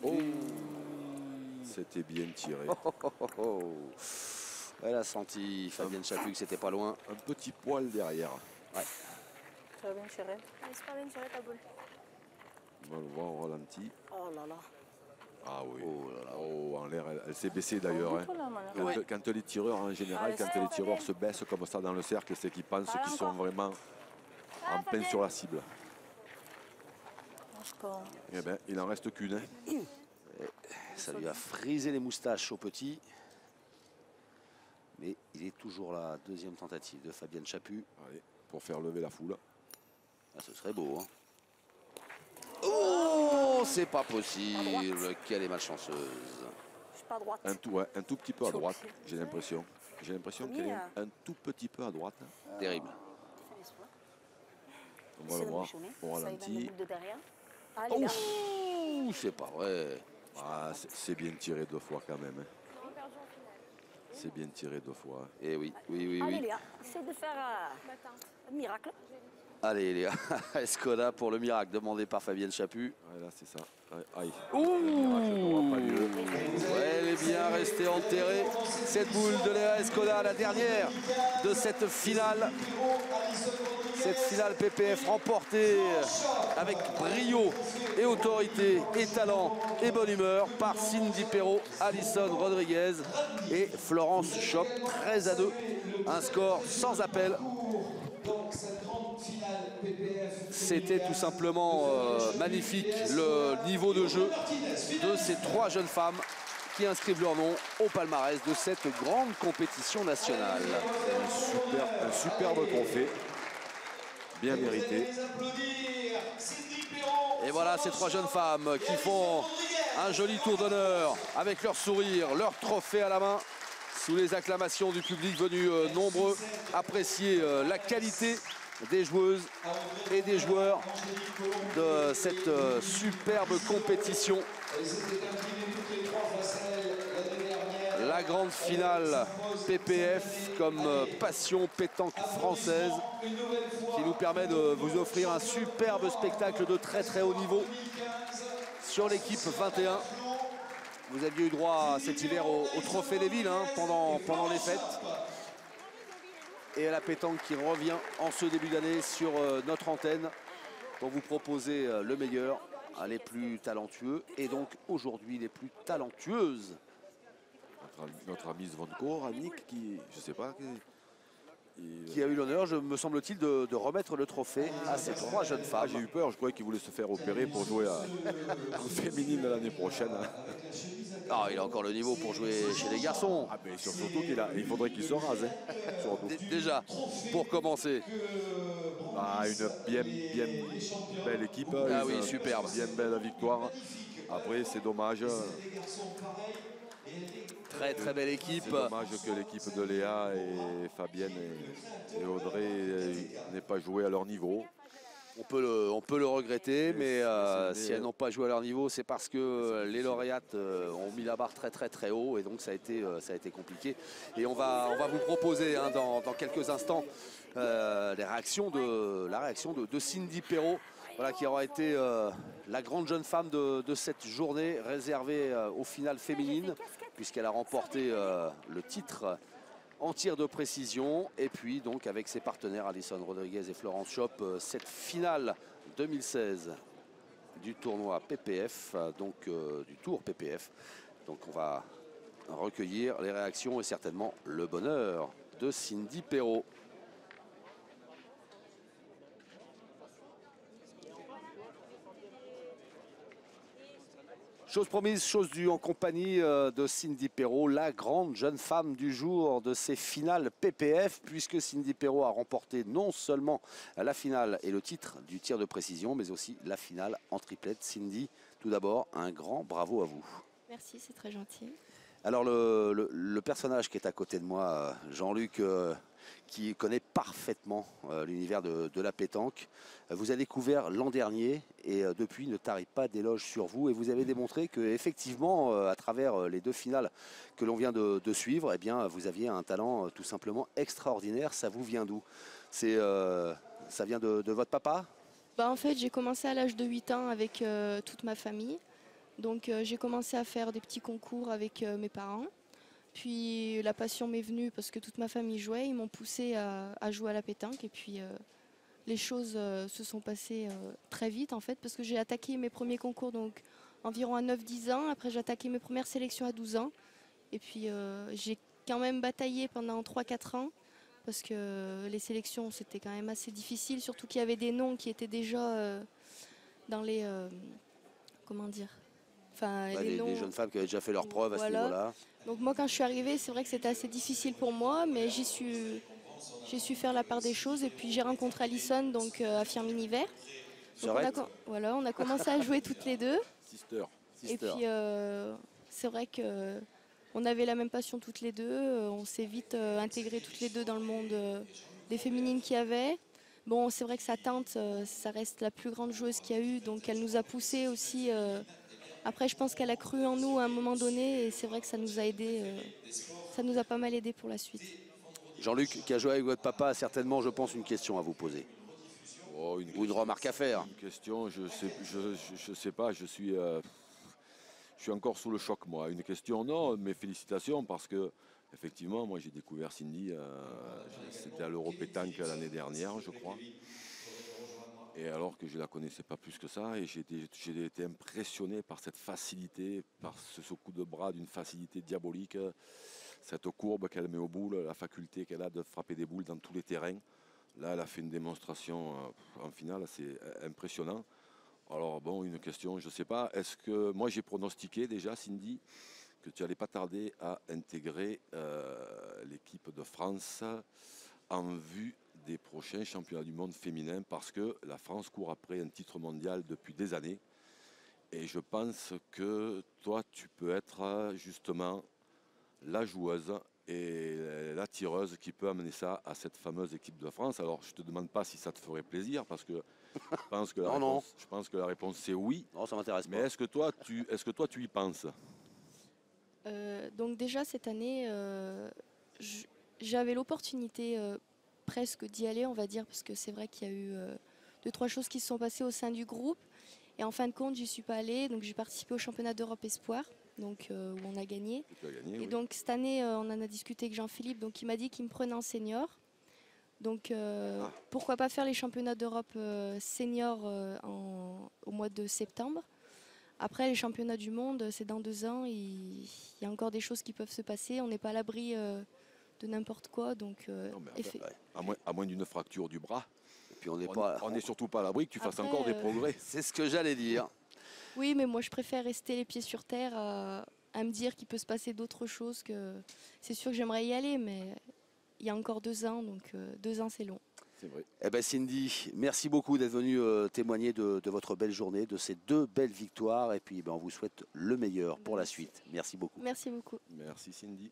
Oh, c'était bien tiré. Elle a senti Fabienne Chaput que c'était pas loin. Un petit poil derrière. Tu vas bien tirer. Allez, super bien tiré ta boule. On va le voir au ralenti. Oh là là. Ah oui. Oh là là. Oh, en l'air, elle s'est baissée d'ailleurs. Hein. Toi, là, Manuel. Quand les tireurs, en général, Allez, quand c'est les bon, tireurs Fabienne. se baissent comme ça dans le cercle, c'est qu'ils pensent Allez, qu'ils sont encore. vraiment en plein sur la cible. Encore. Eh bien, il n'en reste qu'une. Hein. Ça lui a frisé les moustaches au petit. Mais il est toujours là. Deuxième tentative de Fabienne Chaput. Allez, pour faire lever la foule. Ah, ce serait beau. Hein. Oh, c'est pas possible. Qu'elle est malchanceuse. Je suis pas à droite. Un tout petit peu à droite, j'ai l'impression. J'ai l'impression qu'elle est un tout petit peu à droite. Terrible. On va le voir au ralenti. de derrière. Allez, là. Ouh, c'est pas vrai. Ah, c'est bien tiré deux fois quand même. Hein. C'est bien tiré deux fois. Eh oui, oui, oui, Allez, oui. Léa, essaie de faire un miracle. Allez, Léa Escoda pour le miracle demandé par Fabienne Chaput. Ouais, là, c'est ça. Aïe. Le miracle n'aura pas lieu. Ouais, elle est bien restée enterrée. Cette boule de Léa Escoda, la dernière de cette finale. Cette finale PPF remportée avec brio et autorité et talent et bonne humeur par Cindy Perrault, Alison Rodriguez et Florence Schopp. 13-2. Un score sans appel. C'était tout simplement magnifique le niveau de jeu de ces trois jeunes femmes qui inscrivent leur nom au palmarès de cette grande compétition nationale. Un superbe trophée. Bien mérité. Et voilà ces trois jeunes femmes qui font un joli tour d'honneur avec leur sourire, leur trophée à la main, sous les acclamations du public venu nombreux apprécier la qualité des joueuses et des joueurs de cette superbe compétition. La grande finale PPF comme passion pétanque française qui nous permet de vous offrir un superbe spectacle de très très haut niveau sur l'équipe 21. Vous aviez eu droit cet hiver au trophée des villes pendant les fêtes. Et à la pétanque qui revient en ce début d'année sur notre antenne pour vous proposer le meilleur, les plus talentueux et donc aujourd'hui les plus talentueuses. Notre ami Zvonko, Annick, qui, je sais pas, Qui a eu l'honneur, me semble-t-il, de remettre le trophée à ces trois jeunes femmes. j'ai eu peur, je croyais qu'il voulait se faire opérer pour jouer en féminine l'année prochaine. Ah, il a encore le niveau pour jouer chez les garçons. Ah, mais surtout il faudrait qu'il se rase. Hein, surtout. Déjà, pour commencer. Ah, une bien belle équipe. Ah une oui, superbe. Bien belle victoire. Après, c'est dommage. Très très belle équipe. C'est dommage que l'équipe de Léa et Fabienne et Audrey n'aient pas joué à leur niveau. On peut le regretter, mais si elles n'ont pas joué à leur niveau, c'est parce que les lauréates ont mis la barre très très très haut et donc ça a été compliqué. Et on va vous proposer dans quelques instants la réaction de Cindy Perrault, voilà, qui aura été la grande jeune femme de cette journée réservée aux finales féminines. puisqu'elle a remporté le titre en tir de précision. Et puis donc avec ses partenaires Alison Rodriguez et Florence Schopp, cette finale 2016 du tournoi PPF, donc du tour PPF. Donc on va recueillir les réactions et certainement le bonheur de Cindy Perrault. Chose promise, chose due, en compagnie de Cindy Perrault, la grande jeune femme du jour de ces finales PPF, puisque Cindy Perrault a remporté non seulement la finale et le titre du tir de précision, mais aussi la finale en triplette. Cindy, tout d'abord, un grand bravo à vous. Merci, c'est très gentil. Alors le personnage qui est à côté de moi, Jean-Luc, qui connaît parfaitement l'univers de la pétanque, vous a découvert l'an dernier et depuis ne tarit pas d'éloges sur vous, et vous avez démontré que effectivement à travers les deux finales que l'on vient de suivre, eh bien, vous aviez un talent tout simplement extraordinaire. Ça vous vient d'où? Ça vient de votre papa? Bah, en fait, j'ai commencé à l'âge de 8 ans avec toute ma famille. Donc j'ai commencé à faire des petits concours avec mes parents. Puis la passion m'est venue parce que toute ma famille jouait. Ils m'ont poussé à jouer à la pétanque. Et puis les choses se sont passées très vite en fait. Parce que j'ai attaqué mes premiers concours donc environ à 9-10 ans. Après j'ai attaqué mes premières sélections à 12 ans. Et puis j'ai quand même bataillé pendant 3-4 ans. Parce que les sélections c'était quand même assez difficile. Surtout qu'il y avait des noms qui étaient déjà dans les... comment dire, enfin, les jeunes femmes qui avaient déjà fait leurs preuves à ce niveau-là. Donc moi quand je suis arrivée, c'est vrai que c'était assez difficile pour moi, mais j'ai su faire la part des choses. Et puis j'ai rencontré Alison donc, à Firminy-Vert. Voilà, on a commencé à jouer toutes les deux. Sister. Et puis c'est vrai qu'on avait la même passion toutes les deux. On s'est vite intégrées toutes les deux dans le monde des féminines qu'il y avait. Bon, c'est vrai que sa tante, ça reste la plus grande joueuse qu'il y a eu, donc elle nous a poussé aussi. Après, je pense qu'elle a cru en nous à un moment donné, et c'est vrai que ça nous a aidé, ça nous a pas mal aidé pour la suite. Jean-Luc, qui a joué avec votre papa, a certainement, je pense, une question à vous poser. Oh, ou une remarque à faire. Une question, je sais pas, je suis encore sous le choc, moi. Une question, non, mais félicitations, parce que effectivement, moi j'ai découvert Cindy, c'était à l'Euro-Pétanque l'année dernière, je crois. Et alors que je ne la connaissais pas plus que ça, et j'ai été impressionné par cette facilité, par ce coup de bras d'une facilité diabolique, cette courbe qu'elle met aux boules, la faculté qu'elle a de frapper des boules dans tous les terrains. Là, elle a fait une démonstration en finale, c'est impressionnant. Alors bon, une question, je ne sais pas, est-ce que moi j'ai pronostiqué déjà, Cindy, que tu n'allais pas tarder à intégrer l'équipe de France en vue des prochains championnats du monde féminin, parce que la France court après un titre mondial depuis des années. Et je pense que toi, tu peux être justement la joueuse et la tireuse qui peut amener ça à cette fameuse équipe de France. Alors, je ne te demande pas si ça te ferait plaisir, parce que je pense que je pense que la réponse c'est oui. Non, ça m'intéresse pas. Mais est-ce que toi, tu y penses? Donc déjà, cette année, j'avais l'opportunité presque d'y aller, on va dire, parce que c'est vrai qu'il y a eu 2-3 choses qui se sont passées au sein du groupe. Et en fin de compte, j'y suis pas allée. Donc j'ai participé au championnat d'Europe Espoir, donc, où on a gagné. Et oui. Donc cette année, on en a discuté avec Jean-Philippe, donc il m'a dit qu'il me prenait en senior. Donc pourquoi pas faire les championnats d'Europe senior au mois de septembre. Après, les championnats du monde, c'est dans 2 ans. Il y a encore des choses qui peuvent se passer. On n'est pas à l'abri de n'importe quoi. Donc, à moins d'une fracture du bras. Et puis on n'est surtout pas à l'abri que tu fasses encore des progrès. C'est ce que j'allais dire. Oui, mais moi, je préfère rester les pieds sur terre à me dire qu'il peut se passer d'autres choses. C'est sûr que j'aimerais y aller, mais il y a encore 2 ans. Donc, 2 ans, c'est long. C'est vrai. Eh ben Cindy, merci beaucoup d'être venue témoigner de votre belle journée, de ces 2 belles victoires. Et puis on vous souhaite le meilleur pour la suite. Merci beaucoup. Merci beaucoup. Merci Cindy.